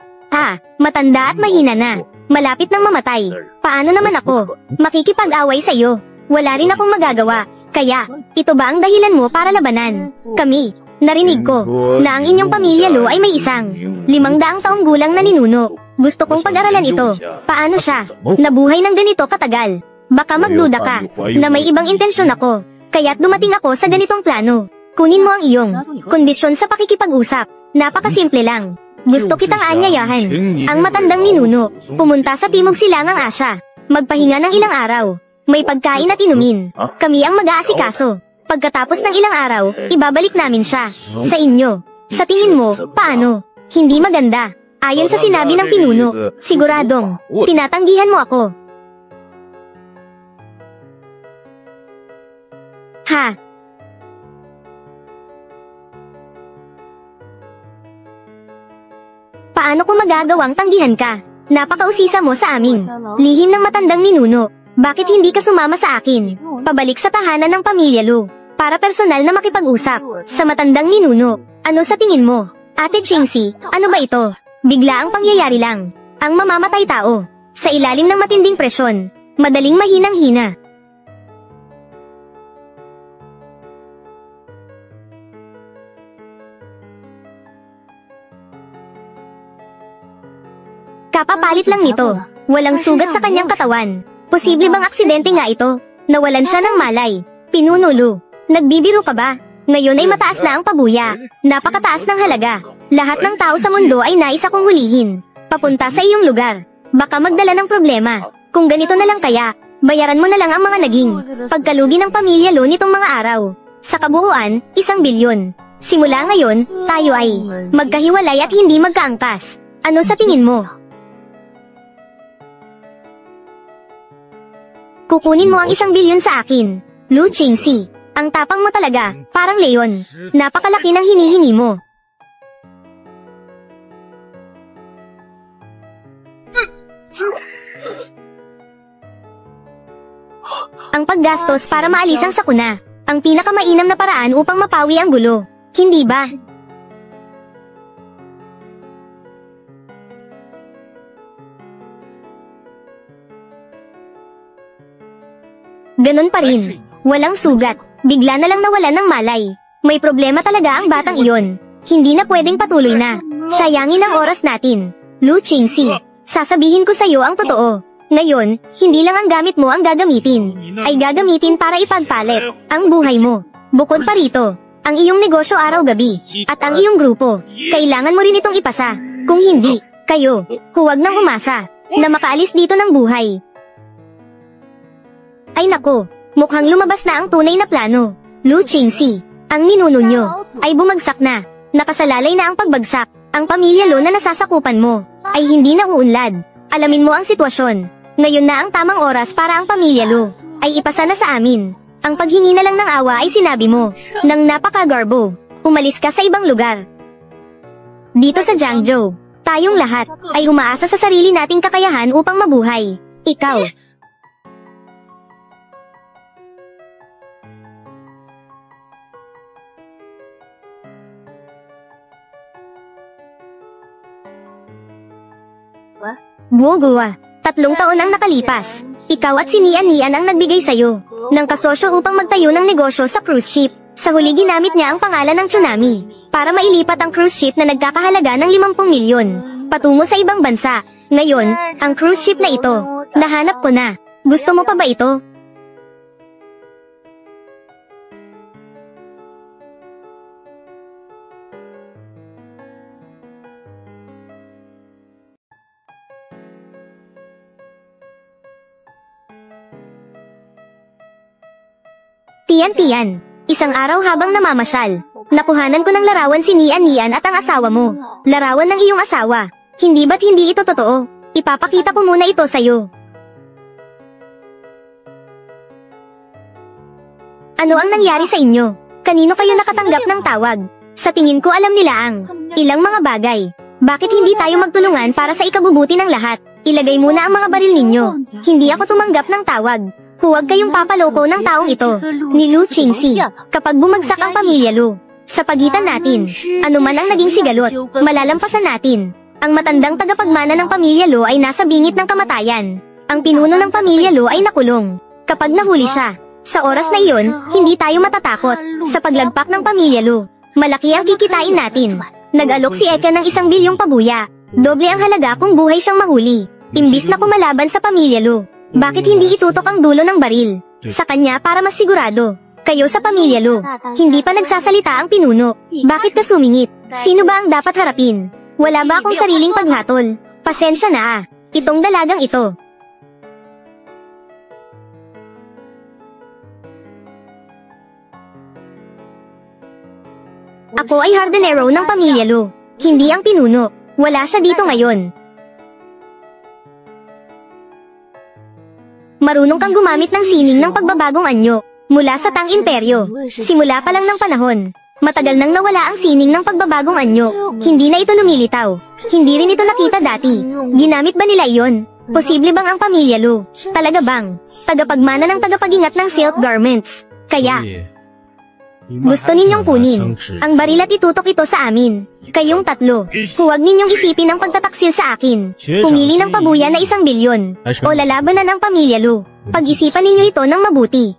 Matanda at mahina na. Malapit nang mamatay. Paano naman ako makikipag-away sa iyo? Wala rin akong magagawa. Kaya, ito ba ang dahilan mo para labanan kami? Narinig ko na ang inyong pamilya Lu ay may isang 500 taong gulang na ninuno. Gusto kong pag-aralan ito. Paano siya nabuhay ng ganito katagal? Baka magduda ka na may ibang intensyon ako, kaya't dumating ako sa ganitong plano. Kunin mo ang iyong kondisyon sa pakikipag-usap. Napakasimple lang. Gusto kitang anyayahan. Ang matandang ninuno, pumunta sa Timog Silangang Asya. Magpahinga ng ilang araw. May pagkain at inumin. Kami ang mag-aasikaso. Pagkatapos ng ilang araw, ibabalik namin siya sa inyo. Sa tingin mo, paano? Hindi maganda. Ayon sa sinabi ng pinuno, siguradong, tinatanggihan mo ako. Ha? Paano ko magagawang tanggihan ka? Napakausisa mo sa amin. Lihim ng matandang ninuno. Bakit hindi ka sumama sa akin? Pabalik sa tahanan ng pamilya Lu. Para personal na makipag-usap. Sa matandang ninuno. Ano sa tingin mo? Ate Chingsi, ano ba ito? Bigla ang pangyayari lang. Ang mamamatay tao. Sa ilalim ng matinding presyon. Madaling mahinang-hina. Kapapalit lang nito. Walang sugat sa kanyang katawan. Posible bang aksidente nga ito? Nawalan siya ng malay. Pinuno Lu. Nagbibiro ka ba? Ngayon ay mataas na ang pabuya. Napakataas ng halaga. Lahat ng tao sa mundo ay nais akong hulihin. Papunta sa iyong lugar. Baka magdala ng problema. Kung ganito na lang kaya, bayaran mo na lang ang mga naging pagkalugi ng pamilya Lu nitong mga araw. Sa kabuuan, 1 bilyon. Simula ngayon, tayo ay magkahiwalay at hindi magkaangkas. Ano sa tingin mo? Kukunin mo ang 1 bilyon sa akin. Lu Qingxi. Ang tapang mo talaga, parang leon. Napakalaki ng hinihingi mo. Ang paggastos para maalis ang sakuna. Ang pinakamainam na paraan upang mapawi ang gulo. Hindi ba? Ganon pa rin. Walang sugat. Bigla na lang nawalan ng malay. May problema talaga ang batang iyon. Hindi na pwedeng patuloy na. Sayangin ang oras natin. Lu Qingxi, sasabihin ko sa iyo ang totoo. Ngayon, hindi lang ang gamit mo ang gagamitin. Ay gagamitin para ipagpalit ang buhay mo. Bukod pa rito, ang iyong negosyo araw-gabi, at ang iyong grupo. Kailangan mo rin itong ipasa. Kung hindi, kayo, huwag nang umasa na makaalis dito ng buhay. Ay nako. Mukhang lumabas na ang tunay na plano. Lu Qingxi, ang ninuno nyo, ay bumagsak na. Nakasalalay na ang pagbagsak. Ang pamilya Lu na nasasakupan mo, ay hindi na uunlad. Alamin mo ang sitwasyon. Ngayon na ang tamang oras para ang pamilya Lu, ay ipasa na sa amin. Ang paghingi na lang ng awa ay sinabi mo, nang napakagarbo. Umalis ka sa ibang lugar. Dito sa Jiangzhou, tayong lahat, ay umaasa sa sarili nating kakayahan upang mabuhay. Ikaw, Buogua, 3 taon ang nakalipas. Ikaw at si Nian ang nagbigay sa'yo ng kasosyo upang magtayo ng negosyo sa cruise ship. Sa huli ginamit niya ang pangalan ng Tsunami para mailipat ang cruise ship na nagkakahalaga ng 50 milyon patungo sa ibang bansa. Ngayon, ang cruise ship na ito, nahanap ko na. Gusto mo pa ba ito? Tian, isang araw habang namamasyal, nakuhanan ko ng larawan si Nian at ang asawa mo. Larawan ng iyong asawa. Hindi ba't hindi ito totoo? Ipapakita ko muna ito sa'yo. Ano ang nangyari sa inyo? Kanino kayo nakatanggap ng tawag? Sa tingin ko alam nila ang ilang mga bagay. Bakit hindi tayo magtulungan para sa ikabubuti ng lahat? Ilagay muna ang mga baril ninyo. Hindi ako tumanggap ng tawag. Huwag kayong papaloko ng taong ito, ni Lu Qingxi, kapag bumagsak ang pamilya Lu. Sa pagitan natin, anuman ang naging sigalot, malalampasan natin. Ang matandang tagapagmana ng pamilya Lu ay nasa bingit ng kamatayan. Ang pinuno ng pamilya Lu ay nakulong. Kapag nahuli siya, sa oras na iyon, hindi tayo matatakot sa paglagpak ng pamilya Lu. Malaki ang kikitain natin. Nag-alok si Eka ng 1 bilyong pabuya. Doble ang halaga kung buhay siyang mahuli. Imbis na kumalaban sa pamilya Lu. Bakit hindi itutok ang dulo ng baril sa kanya para mas sigurado? Kayo sa pamilya Lu, hindi pa nagsasalita ang pinuno. Bakit ka sumingit? Sino ba ang dapat harapin? Wala ba akong sariling paghatol? Pasensya na itong dalagang ito. Ako ay hardinero ng pamilya Lu, hindi ang pinuno. Wala siya dito ngayon. Marunong kang gumamit ng sining ng pagbabagong anyo mula sa Tang Imperyo. Simula pa lang ng panahon. Matagal nang nawala ang sining ng pagbabagong anyo. Hindi na ito lumilitaw. Hindi rin ito nakita dati. Ginamit ba nila iyon? Posible bang ang pamilya Lu? Talaga bang tagapagmana ng tagapagingat ng silk garments? Kaya, gusto ninyong kunin ang baril at itutok ito sa amin. Kayong tatlo, huwag ninyong isipin ang pagtataksil sa akin. Pumili ng pabuya na 1 bilyon o lalabanan ang pamilya Lu. Pag-isipan ninyo ito ng mabuti.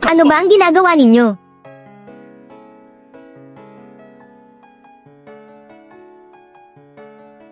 Ano ba ang ginagawa ninyo?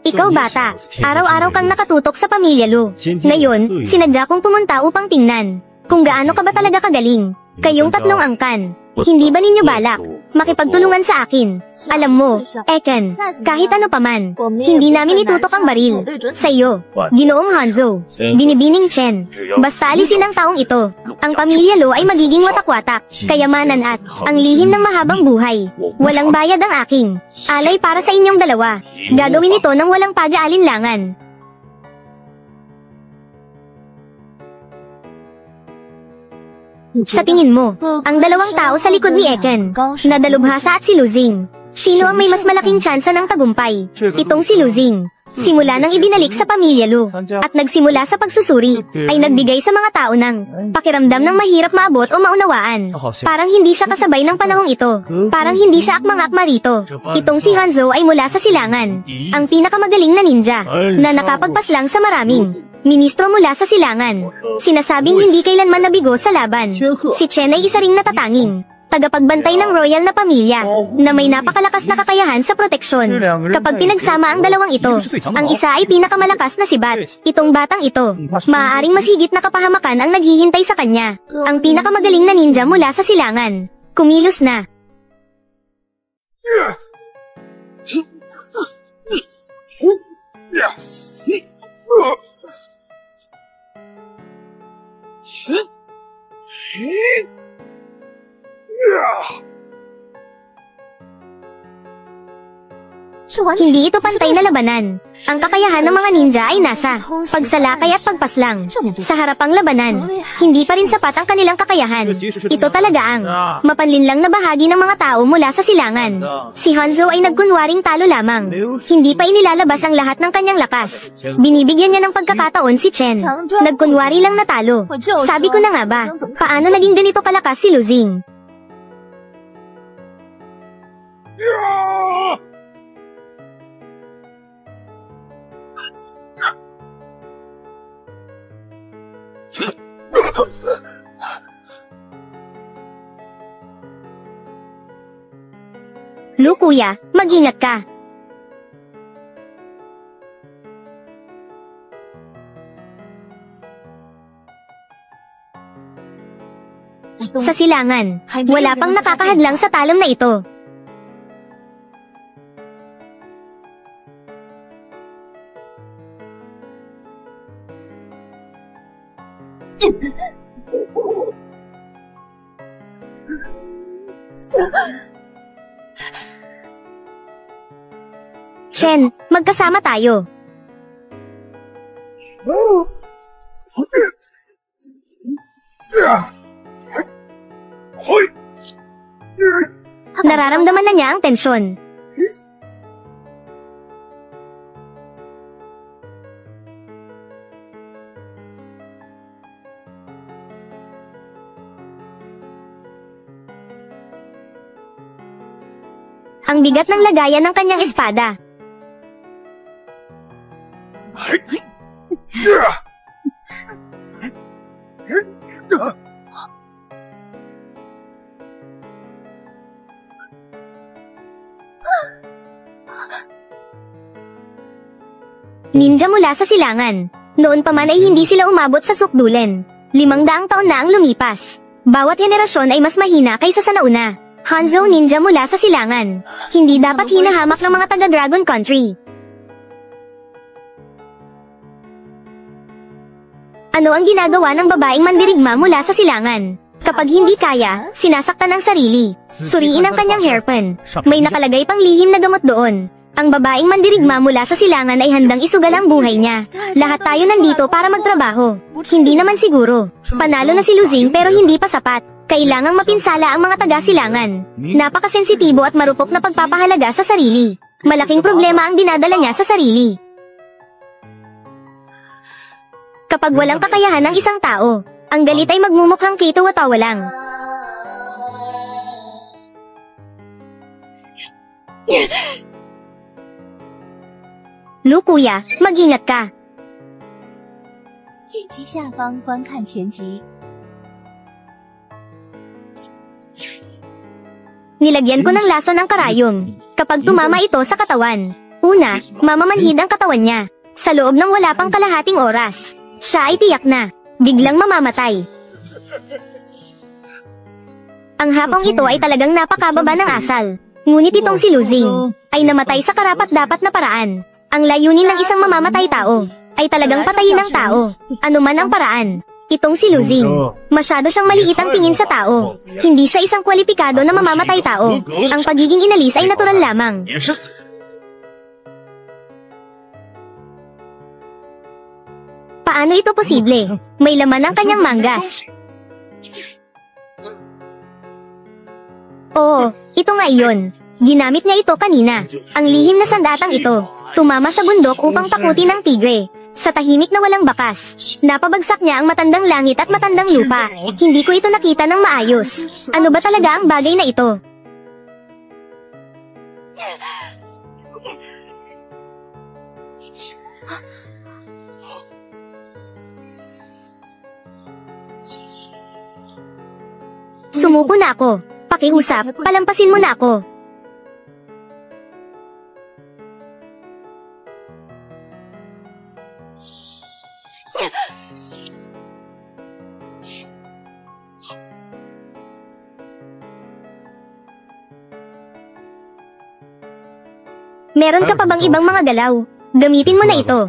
Ikaw bata, araw-araw kang nakatutok sa pamilya Lu. Ngayon, sinadya kong pumunta upang tingnan kung gaano ka ba talaga kagaling. Kayong tatlong angkan, hindi ba ninyo balak makipagtulungan sa akin? Alam mo, Eken, kahit ano paman, hindi namin itutok ang baril sa iyo, Ginoong Hanzo, Binibining Chen. Basta alisin ang taong ito. Ang pamilya Lu ay magiging watak-watak, kayamanan at ang lihim ng mahabang buhay. Walang bayad ang aking alay para sa inyong dalawa. Gagawin ito ng walang pag-aalinlangan. Sa tingin mo, ang dalawang tao sa likod ni Eken, na Dalubhasa at si Luzing, sino ang may mas malaking tsansa ng tagumpay? Itong si Luzing. Simula nang ibinalik sa pamilya Lu, at nagsimula sa pagsusuri, ay nagbigay sa mga tao ng pakiramdam ng mahirap maabot o maunawaan. Parang hindi siya kasabay ng panahong ito. Parang hindi siya akmang-akma rito. Itong si Hanzo ay mula sa silangan. Ang pinakamagaling na ninja, na nakapagpaslang sa maraming ministro mula sa silangan. Sinasabing hindi kailanman nabigo sa laban. Si Chen ay isa ring natatanging tagapagbantay ng royal na pamilya, na may napakalakas na kakayahan sa proteksyon. Kapag pinagsama ang dalawang ito, ang isa ay pinakamalakas na sibat. Itong batang ito, maaaring mas higit na kapahamakan ang naghihintay sa kanya. Ang pinakamagaling na ninja mula sa silangan. Kumilos na. Hindi ito pantay na labanan. Ang kakayahan ng mga ninja ay nasa pagsalakay at pagpaslang. Sa harapang labanan, hindi pa rin sapat ang kanilang kakayahan. Ito talaga ang mapanlinlang na bahagi ng mga tao mula sa silangan. Si Hanzo ay nagkunwaring talo lamang. Hindi pa inilalabas ang lahat ng kanyang lakas. Binibigyan niya ng pagkakataon si Chen. Nagkunwari lang natalo. Sabi ko na nga ba, paano naging ganito kalakas si Luzing? Lu kuya, mag-ingat ka. Sa silangan, wala pang nakakahadlang sa talam na ito. Chen, magkasama tayo. Nararamdaman na niya ang tensyon. Ang bigat ng lagayan ng kanyang espada. Ninja mula sa silangan. Noon pa man ay hindi sila umabot sa sukdulen. 500 taon na ang lumipas. Bawat henerasyon ay mas mahina kaysa sa nauna. Hanzo ninja mula sa silangan. Hindi dapat hinahamak ng mga taga-Dragon Country. Ano ang ginagawa ng babaeng mandirigma mula sa silangan? Kapag hindi kaya, sinasaktan ang sarili. Suriin ang kanyang hairpin. May nakalagay pang lihim na gamot doon. Ang babaeng mandirigma mula sa silangan ay handang isugal ang buhay niya. Lahat tayo nandito para magtrabaho. Hindi naman siguro. Panalo na si Luzing pero hindi pa sapat. Kailangang mapinsala ang mga taga-silangan. Napakasensitibo at marupok na pagpapahalaga sa sarili. Malaking problema ang dinadala niya sa sarili. Kapag walang kakayahan ng isang tao, ang galit ay magmumukhang kituwa-tawa lang. Lu kuya, mag-ingat ka. 点击下方观看全集。 Nilagyan ko ng lason ang karayom. Kapag tumama ito sa katawan, una, mamamanhid ang katawan niya. Sa loob ng wala pang kalahating oras, siya ay tiyak na, biglang mamamatay. Ang hapong ito ay talagang napakababa ng asal. Ngunit itong si Luzing ay namatay sa karapat-dapat na paraan. Ang layunin ng isang mamamatay tao ay talagang patayin ang tao, anuman ang paraan. Itong si Luzing, masyado siyang maliit ang tingin sa tao. Hindi siya isang kwalipikado na mamamatay tao. Ang pagiging inalis ay natural lamang. Paano ito posible? May laman ang kanyang manggas. Oo, ito nga iyon. Ginamit niya ito kanina. Ang lihim na sandatang ito, tumama sa bundok upang takutin ng tigre. Sa tahimik na walang bakas, napabagsak niya ang matandang langit at matandang lupa. Hindi ko ito nakita ng maayos. Ano ba talaga ang bagay na ito? Sumuko na ako. Pakiusap, palampasin mo na ako. Meron ka pa bang ibang mga galaw? Gamitin mo na ito.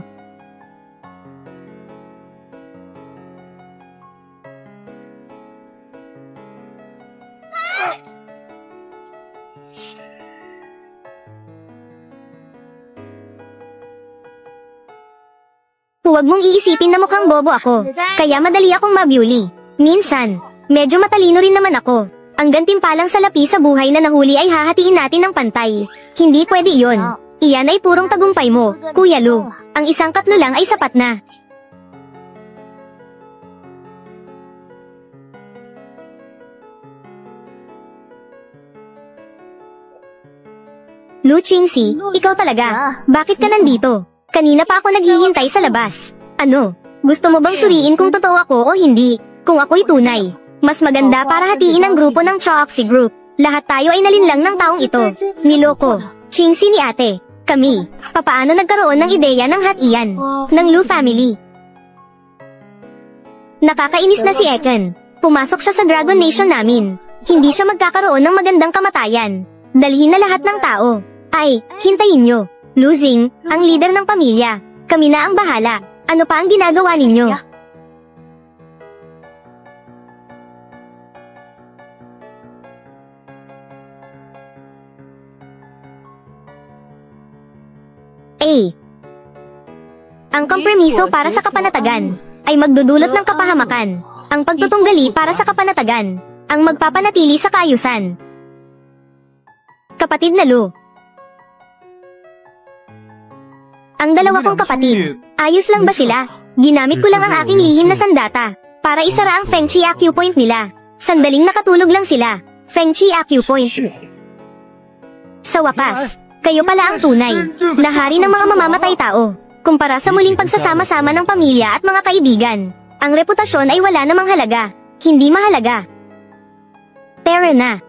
Huwag mong iisipin na mukhang bobo ako, kaya madali akong mabyuli. Minsan, medyo matalino rin naman ako. Ang gantimpalang salapi sa buhay na nahuli ay hahatiin natin ng pantay. Hindi pwede iyon. Iyan ay purong tagumpay mo, Kuya Lu. Ang isang katlo lang ay sapat na. Lu Qingxi, ikaw talaga. Bakit ka nandito? Kanina pa ako naghihintay sa labas. Ano? Gusto mo bang suriin kung totoo ako o hindi? Kung ako'y tunay, mas maganda para hatiin ang grupo ng Choxi Group. Lahat tayo ay nalinlang ng taong ito. Niloko. Qingxi ni ate. Kami. Papaano nagkaroon ng ideya ng hatian? Ng Lu family. Nakakainis na si Eken. Pumasok siya sa Dragon Nation namin. Hindi siya magkakaroon ng magandang kamatayan. Dalhin na lahat ng tao. Ay, hintayin nyo. Luzing, ang leader ng pamilya. Kami na ang bahala. Ano pa ang ginagawa ninyo? Ang kompromiso para sa kapanatagan ay magdudulot ng kapahamakan. Ang pagtutunggali para sa kapanatagan ang magpapanatili sa kaayusan. Kapatid na Lu. Ang dalawa kong kapatid, ayos lang ba sila? Ginamit ko lang ang aking lihim na sandata para isara ang Feng Chi Acupoint nila. Sandaling nakatulog lang sila. Feng Chi Acupoint. Sa wakas, kayo pala ang tunay na hari ng mga mamamatay tao. Kumpara sa muling pagsasama-sama ng pamilya at mga kaibigan, ang reputasyon ay wala namang halaga. Hindi mahalaga. Tara na.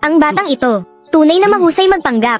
Ang batang ito, tunay na mahusay magpanggap.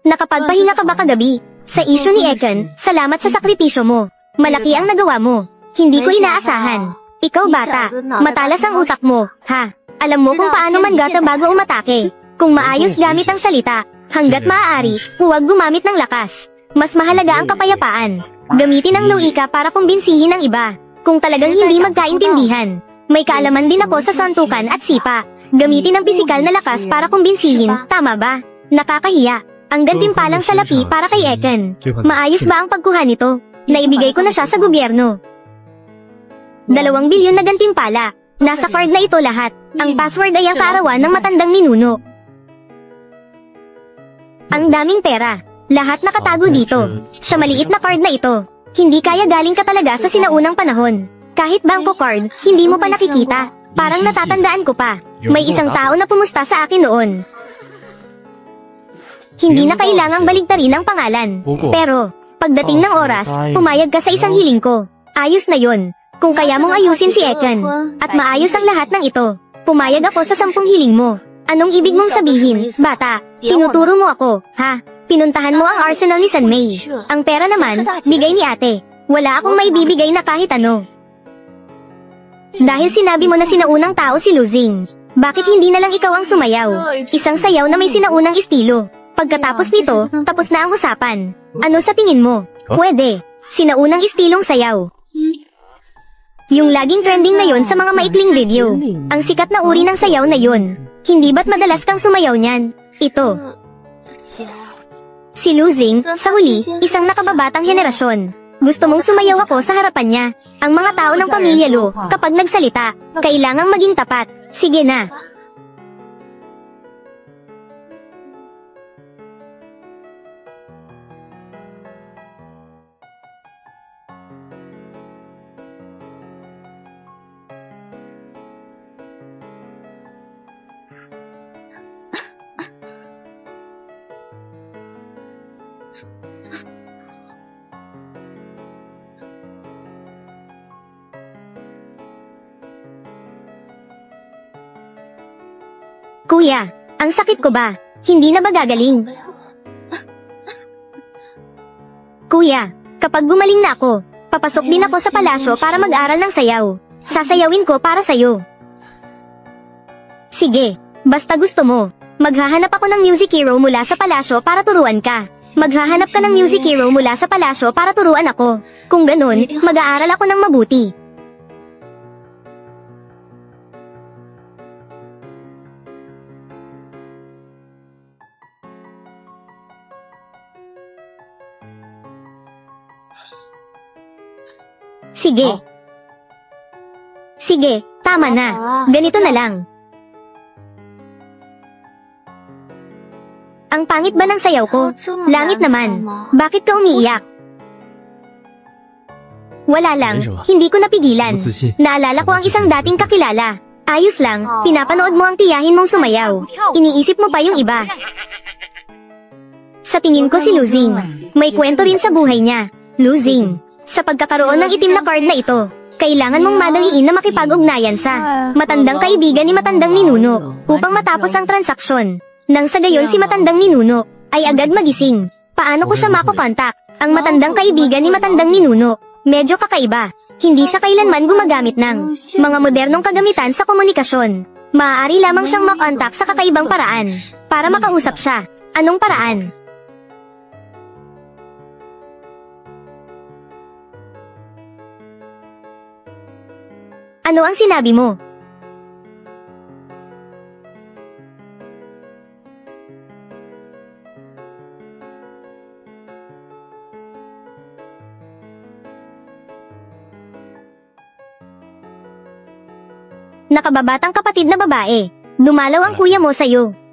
Nakapagpahinga ka ba kagabi? Sa isyu ni Eken, salamat sa sakripisyo mo. Malaki ang nagawa mo. Hindi ko inaasahan. Ikaw bata, matalas ang utak mo, ha? Alam mo kung paano mangata bago umatake. Kung maayos gamit ang salita, hanggat maaari, huwag gumamit ng lakas. Mas mahalaga ang kapayapaan. Gamitin ang loika para kumbinsihin ang iba. Kung talagang hindi magkaintindihan, may kaalaman din ako sa santukan at sipa. Gamitin ang pisikal na lakas para kumbinsihin, tama ba? Nakakahiya. Ang gantimpalang salapi para kay Eken. Maayos ba ang pagkuha nito? Naibigay ko na siya sa gobyerno. 2 bilyon na gantimpala. Nasa card na ito lahat. Ang password ay ang kaarawan ng matandang ninuno. Ang daming pera. Lahat nakatago dito. Sa maliit na card na ito. Hindi kaya galing ka talaga sa sinaunang panahon. Kahit bangko card, hindi mo pa nakikita. Parang natatandaan ko pa. May isang tao na pumusta sa akin noon. Hindi na kailangang baligtarin ang pangalan. Pero, pagdating ng oras, pumayag ka sa isang hiling ko. Ayos na yon. Kung kaya mong ayusin si Eken, at maayos ang lahat ng ito, pumayag ako sa 10 hiling mo. Anong ibig mong sabihin, bata? Tinuturo mo ako, ha? Pinuntahan mo ang arsenal ni Sanmei. Ang pera naman, bigay ni ate. Wala akong maibibigay na kahit ano. Dahil sinabi mo na sinaunang tao si Luzing, bakit hindi na lang ikaw ang sumayaw? Isang sayaw na may sinaunang estilo. Pagkatapos nito, tapos na ang usapan. Ano sa tingin mo? Pwede. Sinaunang estilong sayaw. Yung laging trending na yon sa mga maikling video. Ang sikat na uri ng sayaw na yon. Hindi ba't madalas kang sumayaw niyan? Ito. Si Luzing, sa huli, isang nakababatang henerasyon. Gusto mong sumayaw ako sa harapan niya. Ang mga tao ng pamilya Lu, kapag nagsalita, kailangang maging tapat. Sige na. Kuya, ang sakit ko ba? Hindi na ba gagaling? Kuya, kapag gumaling na ako, papasok din ako sa palasyo para mag-aral ng sayaw. Sasayawin ko para sayo. Sige, basta gusto mo. Maghahanap ako ng music hero mula sa palasyo para turuan ka. Maghahanap ka ng music hero mula sa palasyo para turuan ako. Kung ganun, mag-aaral ako ng mabuti. Sige. Sige, tama na. Ganito na lang. Ang pangit ba ng sayaw ko? Langit naman. Bakit ka umiiyak? Wala lang, hindi ko napigilan. Naalala ko ang isang dating kakilala. Ayos lang, pinapanood mo ang tiyahin mong sumayaw. Iniisip mo pa yung iba. Sa tingin ko si Luzing. May kwento rin sa buhay niya. Luzing. Sa pagkakaroon ng itim na card na ito, kailangan mong madaliin na makipag-ugnayan sa matandang kaibigan ni matandang ninuno upang matapos ang transaksyon. Nang sa gayon si matandang ninuno ay agad magising. Paano ko siya makokontak? Ang matandang kaibigan ni matandang ninuno, medyo kakaiba. Hindi siya kailanman gumagamit ng mga modernong kagamitan sa komunikasyon. Maaari lamang siyang makontak sa kakaibang paraan para makausap siya. Anong paraan? Ano ang sinabi mo? Nakababatang kapatid na babae. Dumalaw ang kuya mo sa'yo.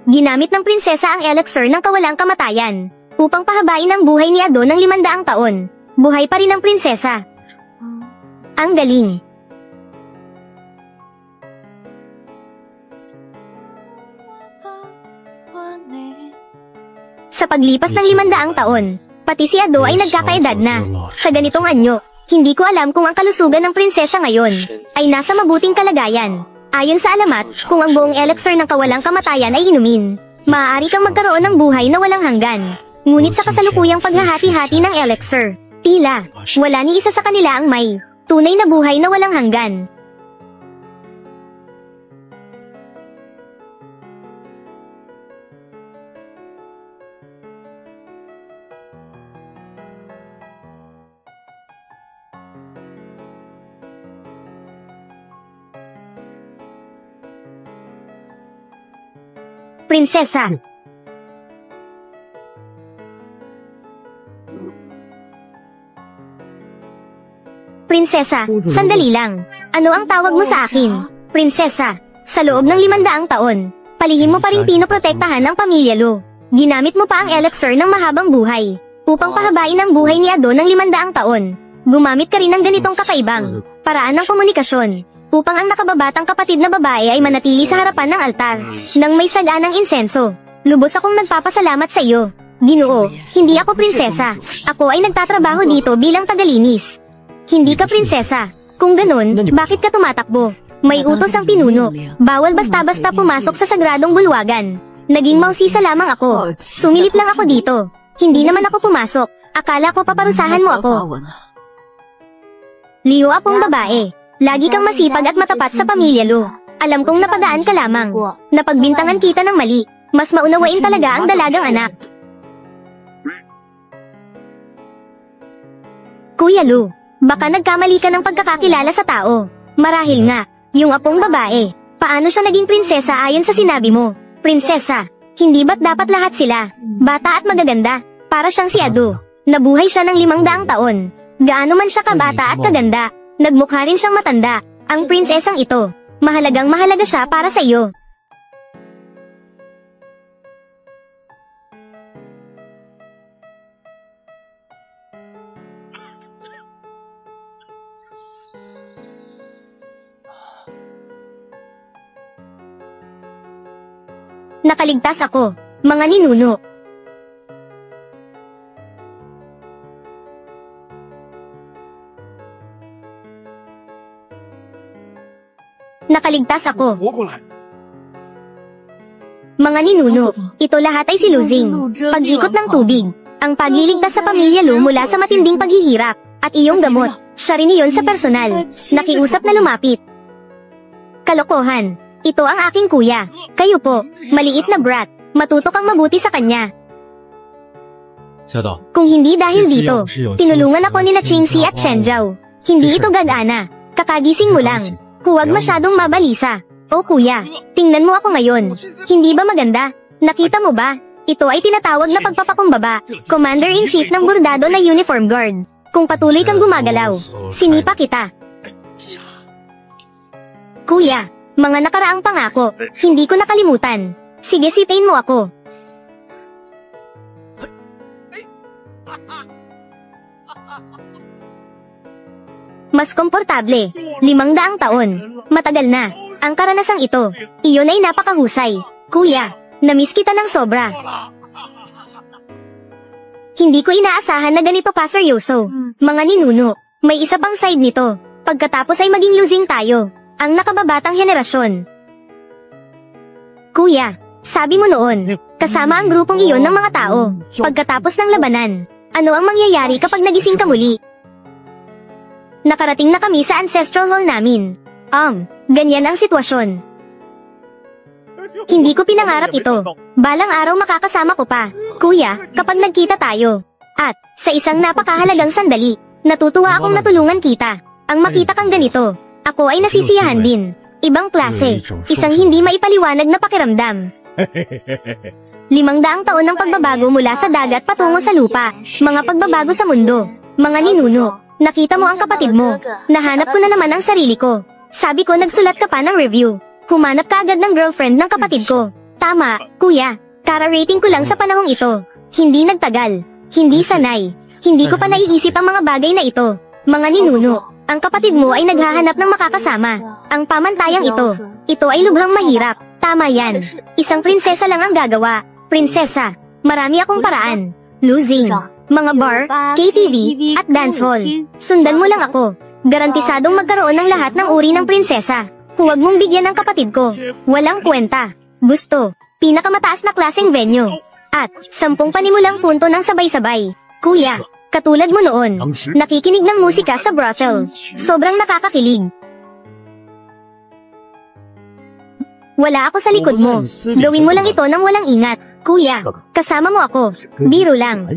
Ginamit ng prinsesa ang elixir ng kawalang kamatayan upang pahabain ang buhay ni Ado ng 500 taon. Buhay pa rin ang prinsesa. Ang galing. Sa paglipas ng 500 taon, pati si Ado ay nagkakaedad na. Sa ganitong anyo, hindi ko alam kung ang kalusugan ng prinsesa ngayon ay nasa mabuting kalagayan. Ayon sa alamat, kung ang buong elixir ng kawalang kamatayan ay inumin, maaari kang magkaroon ng buhay na walang hanggan. Ngunit sa kasalukuyang paghahati-hati ng elixir, tila, wala ni isa sa kanila ang may tunay na buhay na walang hanggan. Prinsesa. Prinsesa, sandali lang. Ano ang tawag mo sa akin? Prinsesa, sa loob ng 500 taon, palihim mo pa rin pinoprotektahan ng pamilya Lu. Ginamit mo pa ang elixir ng mahabang buhay upang pahabain ang buhay ni Ado ng 500 taon. Gumamit ka rin ng ganitong kakaibang paraan ng komunikasyon upang ang nakababatang kapatid na babae ay manatili sa harapan ng altar nang may saganang insenso. Lubos akong nagpapasalamat sa iyo. Ginoo, hindi ako prinsesa. Ako ay nagtatrabaho dito bilang tagalinis. Hindi ka prinsesa. Kung ganun, bakit ka tumatakbo? May utos ang pinuno. Bawal basta-basta pumasok sa sagradong bulwagan. Naging mausisa lamang ako. Sumilip lang ako dito. Hindi naman ako pumasok. Akala ko paparusahan mo ako. Liho akong babae. Lagi kang masipag at matapat sa pamilya Lu. Alam kong napadaan ka lamang. Napagbintangan kita ng mali. Mas maunawain talaga ang dalagang anak. Kuya Lu, baka nagkamali ka ng pagkakakilala sa tao. Marahil nga, yung apong babae. Paano siya naging prinsesa ayon sa sinabi mo? Prinsesa, hindi ba't dapat lahat sila? Bata at magaganda. Para siyang si Ado. Nabuhay siya ng 500 taon. Gaano man siya kabata at kaganda, nagmukha rin siyang matanda. Ang prinsesang ito, mahalagang mahalaga siya para sa iyo. Nakaligtas ako, mga ninuno. Nakaligtas ako. Mga ninuno, ito lahat ay siluzing, pag-ikot ng tubig, ang pagliligtas sa pamilya Lu mula sa matinding paghihirap, at iyong gamot, siya rin iyon sa personal, nakiusap na lumapit. Kalokohan, ito ang aking kuya, kayo po, maliit na brat, matuto kang mabuti sa kanya. Kung hindi dahil dito, tinulungan ako ni na Qingxi at Chen Zhao. Hindi ito gagana, kakagising mo lang. Huwag masyadong mabalisa. O kuya, tingnan mo ako ngayon. Hindi ba maganda? Nakita mo ba? Ito ay tinatawag na pagpapakumbaba. Commander-in-Chief ng bordado na uniform guard. Kung patuloy kang gumagalaw, sinipa kita. Kuya, mga nakaraang pangako, hindi ko nakalimutan. Sige, sipin mo ako. Mas komportable, 500 taon. Matagal na, ang karanasang ito. Iyon ay napakahusay. Kuya, namiss kita ng sobra. Hindi ko inaasahan na ganito pa seryoso. Mga ninuno, may isa pang side nito. Pagkatapos ay maging losing tayo. Ang nakababatang henerasyon. Kuya, sabi mo noon, kasama ang grupong iyon ng mga tao. Pagkatapos ng labanan, ano ang mangyayari kapag nagising ka muli? Nakarating na kami sa ancestral hall namin. Ganyan ang sitwasyon. Hindi ko pinangarap ito. Balang araw makakasama ko pa, kuya, kapag nagkita tayo. At, sa isang napakahalagang sandali, natutuwa akong natulungan kita. Ang makita kang ganito, ako ay nasisiyahan din. Ibang klase, isang hindi maipaliwanag na pakiramdam. 500 taon ng pagbabago mula sa dagat patungo sa lupa, mga pagbabago sa mundo, mga ninuno. Nakita mo ang kapatid mo. Nahanap ko na naman ang sarili ko. Sabi ko nagsulat ka pa ng review. Humanap ka agad ng girlfriend ng kapatid ko. Tama, kuya. Kara-rating ko lang sa panahong ito. Hindi nagtagal. Hindi sanay. Hindi ko pa naiisip ang mga bagay na ito. Mga ninuno, ang kapatid mo ay naghahanap ng makakasama. Ang pamantayang ito ay lubhang mahirap. Tama yan. Isang prinsesa lang ang gagawa. Prinsesa, Marami akong paraan. Losing, mga bar, KTV, at dance hall. Sundan mo lang ako. Garantisadong magkaroon ng lahat ng uri ng prinsesa. Huwag mong bigyan ng kapatid ko. Walang kwenta. Gusto, pinakamataas na klaseng venue. At, 10 panimulang punto ng sabay-sabay. Kuya, katulad mo noon, nakikinig ng musika sa brothel. Sobrang nakakakilig. Wala ako sa likod mo. Gawin mo lang ito nang walang ingat. Kuya, kasama mo ako. Biro lang.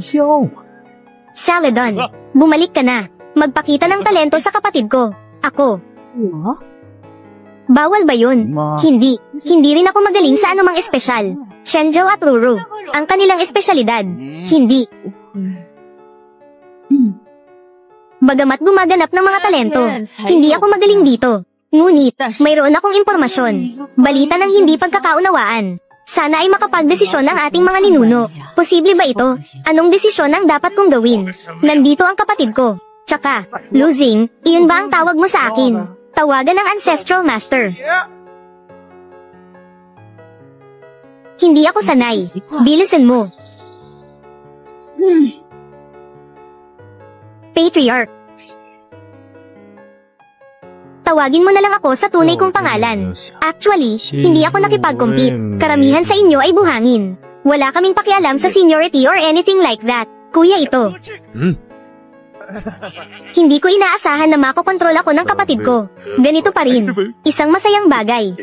Saladon, bumalik ka na. Magpakita ng talento sa kapatid ko. Ako. Bawal ba yun? Hindi. Hindi rin ako magaling sa anumang espesyal. Shenzhou at Ruru. Ang kanilang espesyalidad. Hindi. Bagamat gumaganap ng mga talento, hindi ako magaling dito. Ngunit, mayroon akong impormasyon. Balita ng hindi pagkakaunawaan. Sana ay makapagdesisyon ang ating mga ninuno. Posible ba ito? Anong desisyon ang dapat kong gawin? Nandito ang kapatid ko. Tsaka, losing, iyon ba ang tawag mo sa akin? Tawagan ng Ancestral Master. Hindi ako sanay. Bilisan mo. Patriarch. Tawagin mo na lang ako sa tunay kong pangalan. Actually, hindi ako nakipag-compete. Karamihan sa inyo ay buhangin. Wala kaming pakialam sa seniority or anything like that. Kuya ito. Hindi ko inaasahan na makokontrol ako ng kapatid ko. Ganito pa rin. Isang masayang bagay.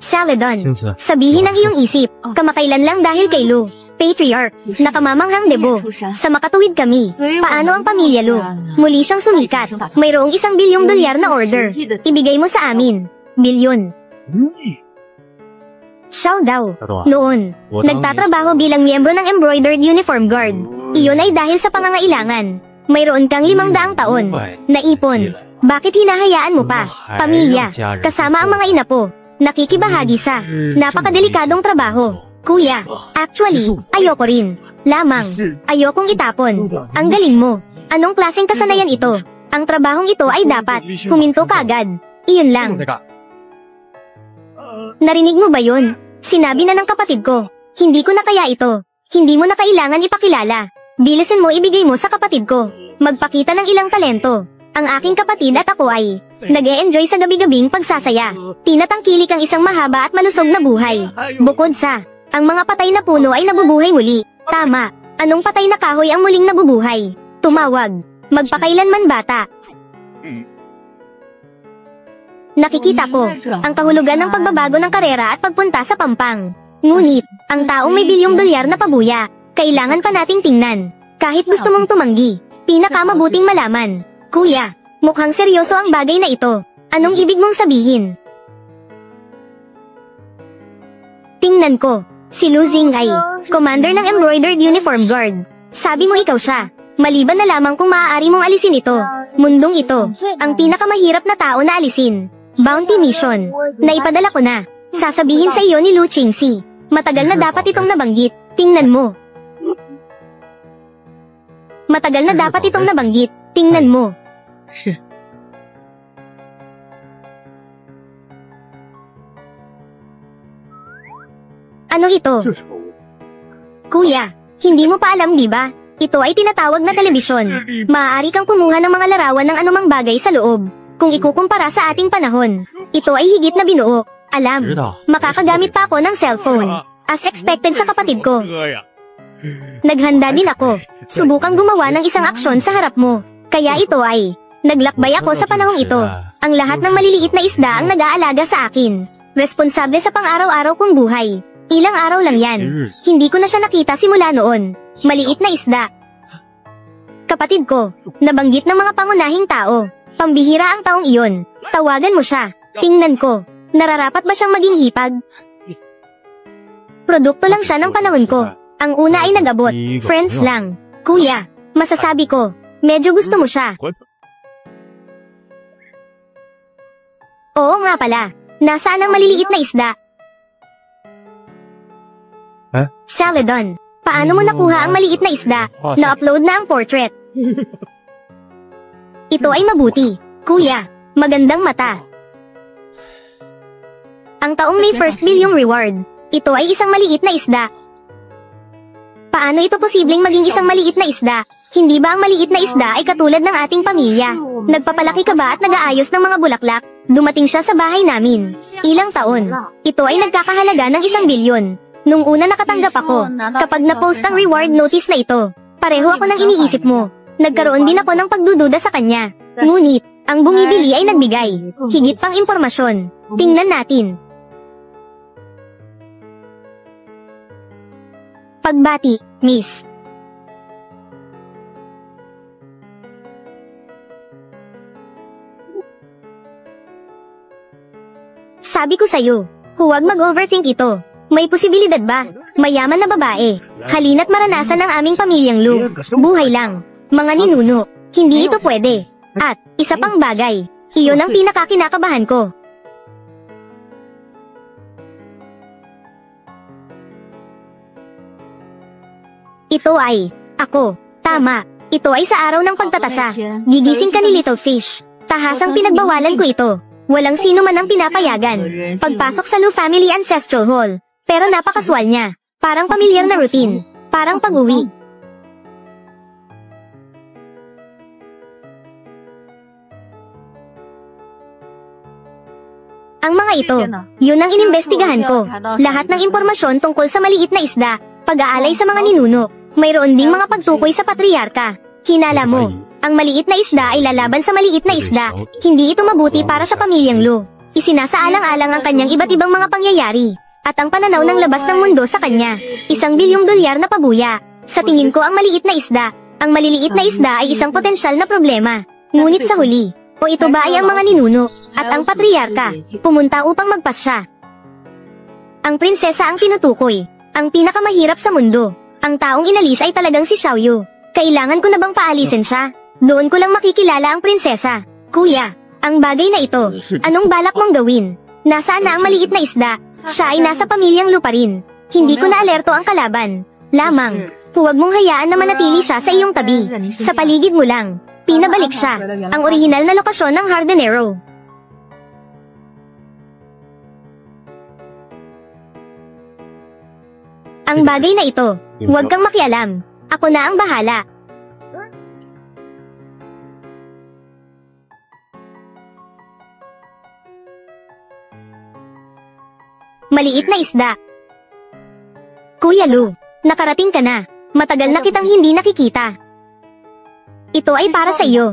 Saladon, sabihin ang iyong isip. Kamakailan lang dahil kay Lu, Patriarch, nakamamanghang debo. Sa makatuwid kami. Paano ang pamilya Lu? Muli siyang sumikat. Mayroong $1 bilyong na order. Ibigay mo sa amin. Bilyon. Xiao daw. Noon, nagtatrabaho bilang miyembro ng Embroidered Uniform Guard. Iyon ay dahil sa pangangailangan. Mayroon kang 500 taon. Naipon. Bakit hinahayaan mo pa? Pamilya, kasama ang mga inapo. Nakikibahagi sa napakadelikadong trabaho. Kuya, actually, ayoko rin. Lamang, ayokong itapon. Ang galing mo. Anong klaseng kasanayan ito? Ang trabahong ito ay dapat huminto ka agad. Iyon lang. Narinig mo ba yun? Sinabi na ng kapatid ko. Hindi ko na kaya ito. Hindi mo na kailangan ipakilala. Bilisan mo ibigay mo sa kapatid ko. Magpakita ng ilang talento. Ang aking kapatid at ako ay nag-e-enjoy sa gabi-gabing pagsasaya. Tinatangkilik ang isang mahaba at malusog na buhay. Bukod sa, ang mga patay na puno ay nabubuhay muli. Tama. Anong patay na kahoy ang muling nabubuhay? Tumawag. Magpakailanman bata. Nakikita ko ang kahulugan ng pagbabago ng karera at pagpunta sa pampang. Ngunit, ang taong may $1 bilyong na pabuya, kailangan pa nating tingnan. Kahit gusto mong tumanggi, pinakamabuting malaman. Kuya, mukhang seryoso ang bagay na ito. Anong ibig mong sabihin? Tingnan ko, si Lu Xing ay commander ng Embroidered Uniform Guard. Sabi mo ikaw siya. Maliban na lamang kung maaari mong alisin ito. Mundong ito, ang pinakamahirap na tao na alisin. Bounty mission. Naipadala ko na. Sasabihin sa iyo ni Lu Qingxi. Matagal na dapat itong nabanggit. Tingnan mo. Matagal na dapat itong nabanggit. Tingnan mo. Ano ito? Kuya, hindi mo pa alam di ba? Ito ay tinatawag na telebisyon. Maaari kang kumuha ng mga larawan ng anumang bagay sa loob. Kung ikukumpara sa ating panahon, ito ay higit na binuo. Alam, makakagamit pa ako ng cellphone. As expected sa kapatid ko. Naghanda din ako. Subukang gumawa ng isang aksyon sa harap mo. Kaya ito ay, naglakbay ako sa panahong ito. Ang lahat ng maliliit na isda ang nag-aalaga sa akin. Responsable sa pang-araw-araw kong buhay. Ilang araw lang yan. Hindi ko na siya nakita simula noon. Maliit na isda. Kapatid ko, nabanggit ng mga pangunahing tao. Pambihira ang taong iyon. Tawagan mo siya. Tingnan ko. Nararapat ba siyang maging hipag? Produkto lang siya ng panahon ko. Ang una ay nag-abot. Friends lang. Kuya, masasabi ko, medyo gusto mo siya. Oo nga pala. Nasaan ang maliliit na isda? Saladon, paano mo nakuha ang maliit na isda? Na-upload na ang portrait. Ito ay mabuti. Kuya, magandang mata. Ang taong may $1 bilyong reward. Ito ay isang maliit na isda. Paano ito posibleng maging isang maliit na isda? Hindi ba ang maliit na isda ay katulad ng ating pamilya? Nagpapalaki ka ba at nag-aayos ng mga bulaklak? Dumating siya sa bahay namin. Ilang taon. Ito ay nagkakahalaga ng 1 bilyon. Nung una nakatanggap ako, kapag na-post ang reward notice na ito, pareho ako ng iniisip mo. Nagkaroon din ako ng pagdududa sa kanya. Ngunit, ang bumibili ay nagbigay. Higit pang impormasyon. Tingnan natin. Pagbati, Miss. Sabi ko sa'yo, huwag mag-overthink ito. May posibilidad ba? Mayaman na babae. Halina't maranasan ng aming pamilyang Lu. Buhay lang. Mga ninuno. Hindi ito pwede. At, isa pang bagay. Iyon ang pinakakinakabahan ko. Ito ay, ako. Tama. Ito ay sa araw ng pagtatasa. Gigising ka ni Little Fish. Tahasang pinagbawalan ko ito. Walang sino man ang pinapayagan. Pagpasok sa Lu Family Ancestral Hall. Pero napakaswal niya. Parang pamilyar na routine. Parang pag-uwi. Ang mga ito, yun ang inimbestigahan ko. Lahat ng impormasyon tungkol sa maliit na isda, pag-aalay sa mga ninuno, mayroon ding mga pagtukoy sa patriarka. Hinala mo, ang maliit na isda ay lalaban sa maliit na isda. Hindi ito mabuti para sa pamilyang Lu. Isinasaalang-alang ang kanyang iba't ibang mga pangyayari. At ang pananaw ng labas ng mundo sa kanya. 1 bilyong dolyar na pabuya. Sa tingin ko ang maliit na isda. Ang maliliit na isda ay isang potensyal na problema. Ngunit sa huli, o ito ba ay ang mga ninuno, at ang patriarka, pumunta upang magpasya. Ang prinsesa ang tinutukoy. Ang pinakamahirap sa mundo. Ang taong inalis ay talagang si Xiaoyu. Kailangan ko na bang paalisin siya? Doon ko lang makikilala ang prinsesa. Kuya, ang bagay na ito, anong balak mong gawin? Nasaan na ang maliit na isda? Siya ay nasa pamilyang Lu pa rin. Hindi ko na alerto ang kalaban. Lamang, huwag mong hayaan na manatili siya sa iyong tabi. Sa paligid mo lang. Pinabalik siya. Ang orihinal na lokasyon ng Hardenero. Ang bagay na ito, huwag kang makialam. Ako na ang bahala. Maliit na isda. Kuya Lu, nakarating ka na. Matagal na kitang hindi nakikita. Ito ay para sa iyo.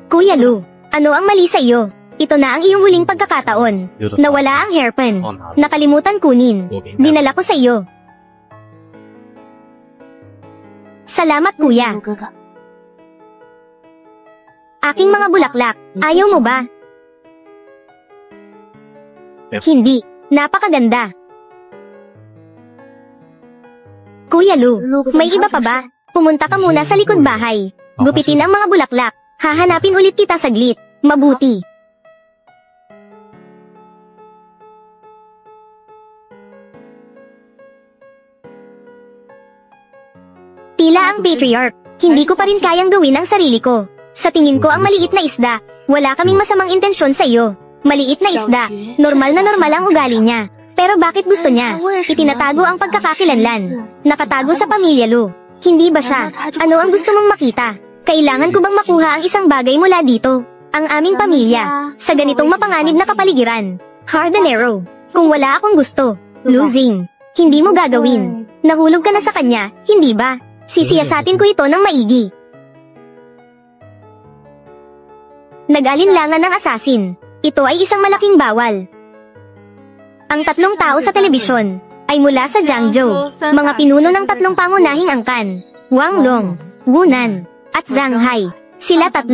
Kuya Lu, ano ang mali sa iyo? Ito na ang iyong huling pagkakataon. Nawala ang hairpin. Nakalimutan kunin. Dinala ko sa iyo. Salamat kuya. Aking mga bulaklak, ayaw mo ba? Hindi. Napakaganda. Kuya Lu, may iba pa ba? Pumunta ka muna sa likod bahay. Gupitin ang mga bulaklak. Hahanapin ulit kita saglit. Mabuti. Tila ang patriarch. Hindi ko pa rin kayang gawin ang sarili ko. Sa tingin ko ang maliit na isda. Wala kaming masamang intensyon sa iyo. Maliit na isda, normal na normal ang ugali niya. Pero bakit gusto niya? Itinatago ang pagkakakilanlan. Nakatago sa pamilya Lu. Hindi ba siya? Ano ang gusto mong makita? Kailangan ko bang makuha ang isang bagay mula dito? Ang aming pamilya, sa ganitong mapanganib na kapaligiran. Hardenero, kung wala akong gusto, losing. Hindi mo gagawin. Nahulog ka na sa kanya, hindi ba? Sisiyasatin ko ito ng maigi. Nag-alinlangan ng asasin. Ito ay isang malaking bawal. Ang 3 tao sa telebisyon ay mula sa Jiangzhou, mga pinuno ng 3 pangunahing angkan, Wang Long, Wunan, at Zhang Hai. Sila 3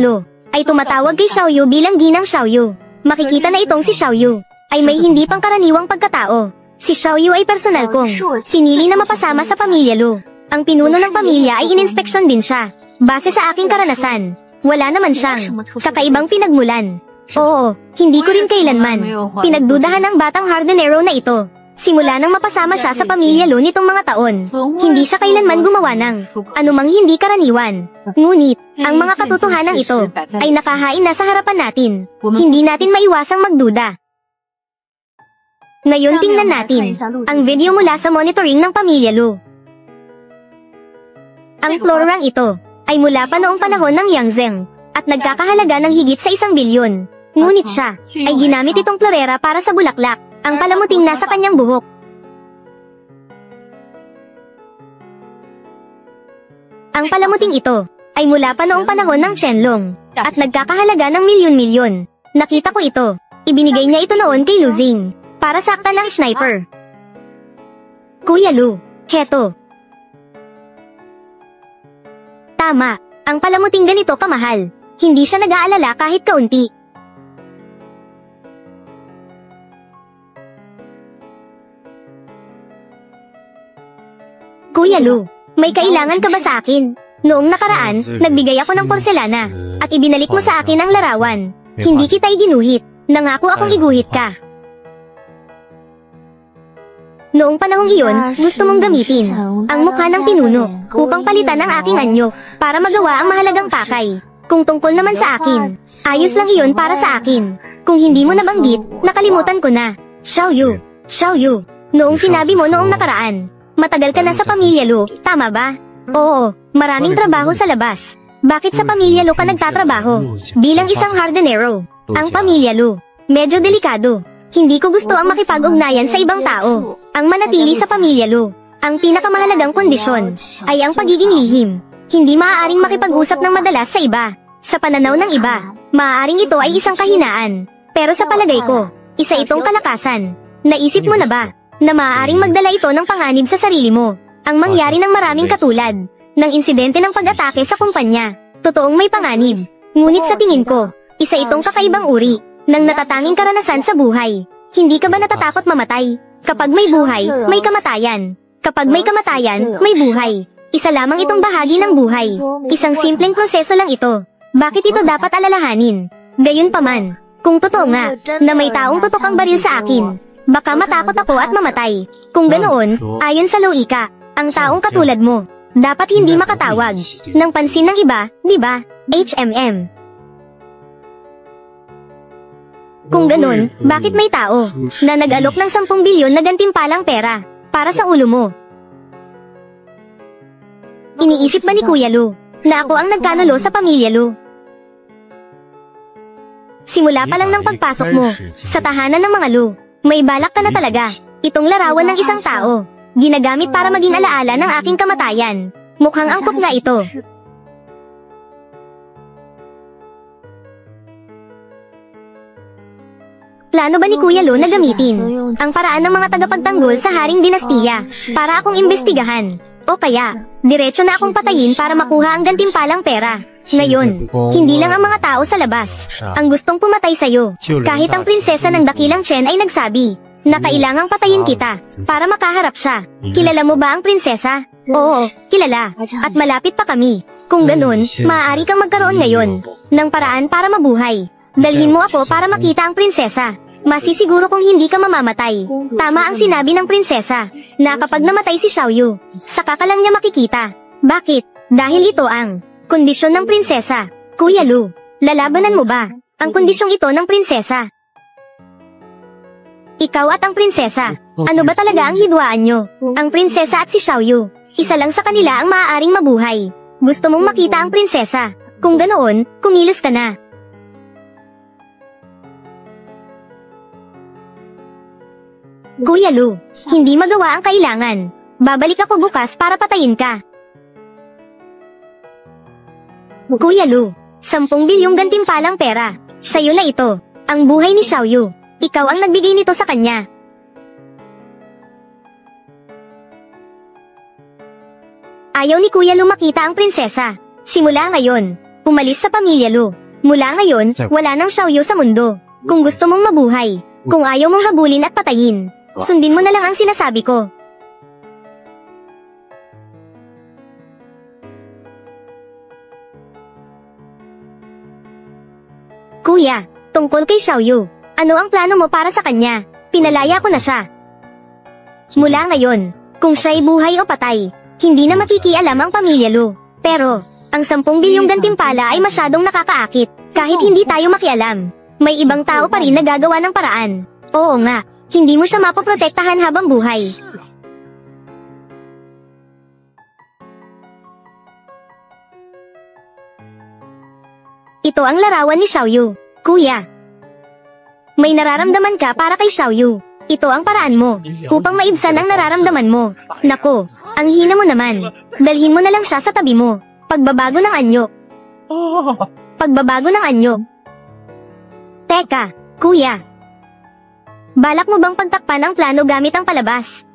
ay tumatawag kay Xiaoyu bilang Ginang Xiaoyu. Makikita na itong si Xiaoyu ay may hindi pangkaraniwang pagkatao. Si Xiaoyu ay personal kong pinili na mapasama sa pamilya Lu. Ang pinuno ng pamilya ay ininspeksyon din siya. Base sa aking karanasan, wala naman siyang kakaibang pinagmulan. Oo, hindi ko rin kailanman pinagdudahan ng batang Hardenero na ito. Simula nang mapasama siya sa pamilya Lu nitong mga taon, hindi siya kailanman gumawa ng anumang hindi karaniwan. Ngunit, ang mga katotohanan ito ay nakahain na sa harapan natin. Hindi natin maiwasang magduda. Ngayon tingnan natin ang video mula sa monitoring ng Pamilya Lu. Ang florang ito ay mula pa noong panahon ng Yangzheng at nagkakahalaga ng higit sa 1 bilyon. Ngunit siya ay ginamit itong florera para sa bulaklak. Ang palamuting nasa kanyang buhok. Ang palamuting ito ay mula pa noong panahon ng Qianlong at nagkakahalaga ng milyon-milyon. Nakita ko ito. Ibinigay niya ito noon kay Lu Xing para saktan ng sniper. Kuya Lu, heto. Tama, ang palamuting ganito kamahal. Hindi siya nag-aalala kahit kaunti. Kuya Lu, may kailangan ka ba sa akin? Noong nakaraan, nagbigay ako ng porselana at ibinalik mo sa akin ang larawan. Hindi kita iginuhit. Nangako akong iguhit ka. Noong panahong iyon, gusto mong gamitin ang mukha ng pinuno upang palitan ang aking anyo para magawa ang mahalagang pakay. Kung tungkol naman sa akin, ayos lang iyon para sa akin. Kung hindi mo nabanggit, nakalimutan ko na. Xiao Yu, noong sinabi mo noong nakaraan, matagal ka na sa Pamilya Lu, tama ba? Oo, maraming trabaho sa labas. Bakit sa Pamilya Lu ka nagtatrabaho? Bilang isang hardinero, ang Pamilya Lu, medyo delikado. Hindi ko gusto ang makipag-ugnayan sa ibang tao. Ang manatili sa Pamilya Lu, ang pinakamahalagang kondisyon, ay ang pagiging lihim. Hindi maaaring makipag-usap ng madalas sa iba. Sa pananaw ng iba, maaaring ito ay isang kahinaan. Pero sa palagay ko, isa itong kalakasan. Naisip mo na ba, na maaaring magdala ito ng panganib sa sarili mo? Ang mangyari ng maraming katulad, ng insidente ng pag-atake sa kumpanya. Totoong may panganib. Ngunit sa tingin ko, isa itong kakaibang uri ng natatanging karanasan sa buhay. Hindi ka ba natatakot mamatay? Kapag may buhay, may kamatayan. Kapag may kamatayan, may buhay. Isa lamang itong bahagi ng buhay. Isang simpleng proseso lang ito. Bakit ito dapat alalahanin? Gayunpaman, kung totoo nga, na may taong tutok ang baril sa akin, baka matakot ako at mamatay. Kung ganoon, ayon sa loika, ang taong katulad mo, dapat hindi makatawag ng pansin ng iba, di ba? HMM. Kung ganun, bakit may tao na nag-alok ng 10 bilyon na gantimpalang pera para sa ulo mo? Iniisip ba ni Kuya Lu na ako ang nagkanulo sa Pamilya Lu? Simula pa lang ng pagpasok mo sa tahanan ng mga Lu, may balak ka na talaga. Itong larawan ng isang tao, ginagamit para maging alaala ng aking kamatayan. Mukhang angkop nga ito. Plano ba ni Kuya Lu na gamitin ang paraan ng mga tagapagtanggol sa Haring Dinastiya para akong imbestigahan? O kaya, diretso na akong patayin para makuha ang gantimpalang pera? Ngayon, hindi lang ang mga tao sa labas ang gustong pumatay sa'yo. Kahit ang prinsesa ng dakilang Chen ay nagsabi na kailangang patayin kita para makaharap siya. Kilala mo ba ang prinsesa? Oo, kilala. At malapit pa kami. Kung ganun, maaari kang magkaroon ngayon ng paraan para mabuhay. Dalhin mo ako para makita ang prinsesa. Masisiguro kung hindi ka mamamatay. Tama ang sinabi ng prinsesa, na kapag namatay si Xiao Yu, saka ka lang niya makikita. Bakit? Dahil ito ang kondisyon ng prinsesa. Kuya Lu, lalabanan mo ba ang kondisyong ito ng prinsesa? Ikaw at ang prinsesa, ano ba talaga ang hidwaan nyo? Ang prinsesa at si Xiao Yu, isa lang sa kanila ang maaaring mabuhay. Gusto mong makita ang prinsesa. Kung ganoon, kumilos ka na. Kuya Lu, hindi magawa ang kailangan. Babalik ako bukas para patayin ka. Kuya Lu, 10 bilyong gantimpalang pera. Sa'yo na ito. Ang buhay ni Xiao Yu. Ikaw ang nagbigay nito sa kanya. Ayaw ni Kuya Lu makita ang prinsesa. Simula ngayon, umalis sa Pamilya Lu. Mula ngayon, wala nang Xiao Yu sa mundo. Kung gusto mong mabuhay, kung ayaw mong habulin at patayin, sundin mo na lang ang sinasabi ko. Kuya, tungkol kay Xiao Yu, ano ang plano mo para sa kanya? Pinalaya ko na siya. Mula ngayon, kung siya'y buhay o patay, hindi na makikialam ang Pamilya Lu. Pero, ang 10 bilyong gantimpala ay masyadong nakakaakit. Kahit hindi tayo makialam, may ibang tao pa rin na gagawa ng paraan. Oo nga, Hindi mo siya mapoprotektahan habang buhay. Ito ang larawan ni Xiaoyu. Kuya, may nararamdaman ka para kay Xiaoyu. Ito ang paraan mo upang maibsan ang nararamdaman mo. Nako, ang hina mo naman. Dalhin mo na lang siya sa tabi mo. Pagbabago ng anyo. Pagbabago ng anyo. Teka, kuya. Balak mo bang pagtakpan ang plano gamit ang palabas?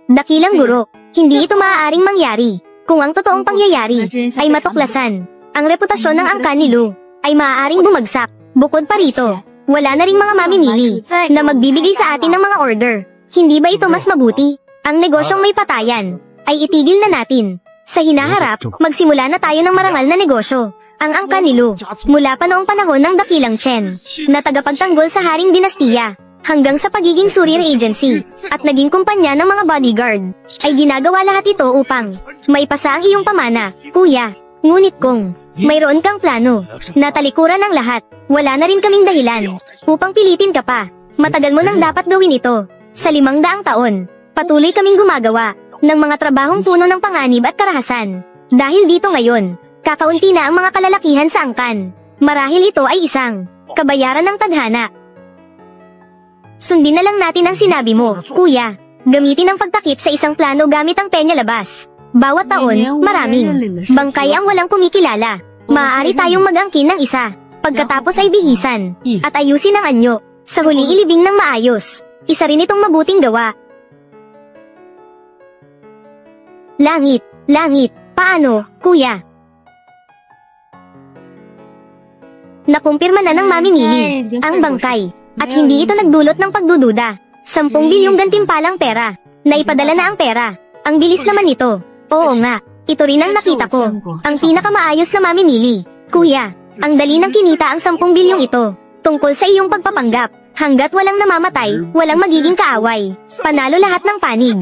Dakilang guro, hindi ito maaaring mangyari. Kung ang totoong pangyayari ay matuklasan, ang reputasyon ng angkan ni Lu ay maaaring bumagsak. Bukod pa rito, wala na ring mga mamimili na magbibigay sa atin ng mga order. Hindi ba ito mas mabuti? Ang negosyong may patayan ay itigil na natin. Sa hinaharap, magsimula na tayo ng marangal na negosyo. Ang angkan ni Lu, mula pa noong panahon ng dakilang Chen, na tagapagtanggol sa Haring Dinastiya, hanggang sa pagiging Surya Agency, at naging kumpanya ng mga bodyguard, ay ginagawa lahat ito upang maipasa ang iyong pamana, kuya. Ngunit kung mayroon kang plano na talikuran ng lahat, wala na rin kaming dahilan upang pilitin ka pa. Matagal mo nang dapat gawin ito. Sa 500 taon, patuloy kaming gumagawa ng mga trabahong puno ng panganib at karahasan. Dahil dito ngayon, kakaunti na ang mga kalalakihan sa angkan. Marahil ito ay isang kabayaran ng tadhana. Sundin na lang natin ang sinabi mo, kuya. Gamitin ang pagtakip sa isang plano gamit ang penya labas. Bawat taon, maraming bangkay ang walang kumikilala. Maaari tayong mag-angkin ng isa. Pagkatapos ay bihisan at ayusin ang anyo. Sa huli ilibing ng maayos. Isa rin itong mabuting gawa. Langit, langit, paano, kuya? Nakumpirma na ng mamimili ang bangkay. At hindi ito nagdulot ng pagdududa. 10 bilyong gantimpalang pera. Naipadala na ang pera. Ang bilis naman nito. Oo nga, ito rin ang nakita ko. Ang pinakamaayos na mamimili. Kuya, ang dali ng kinita ang 10 bilyong ito. Tungkol sa iyong pagpapanggap. Hanggat walang namamatay, walang magiging kaaway. Panalo lahat ng panig.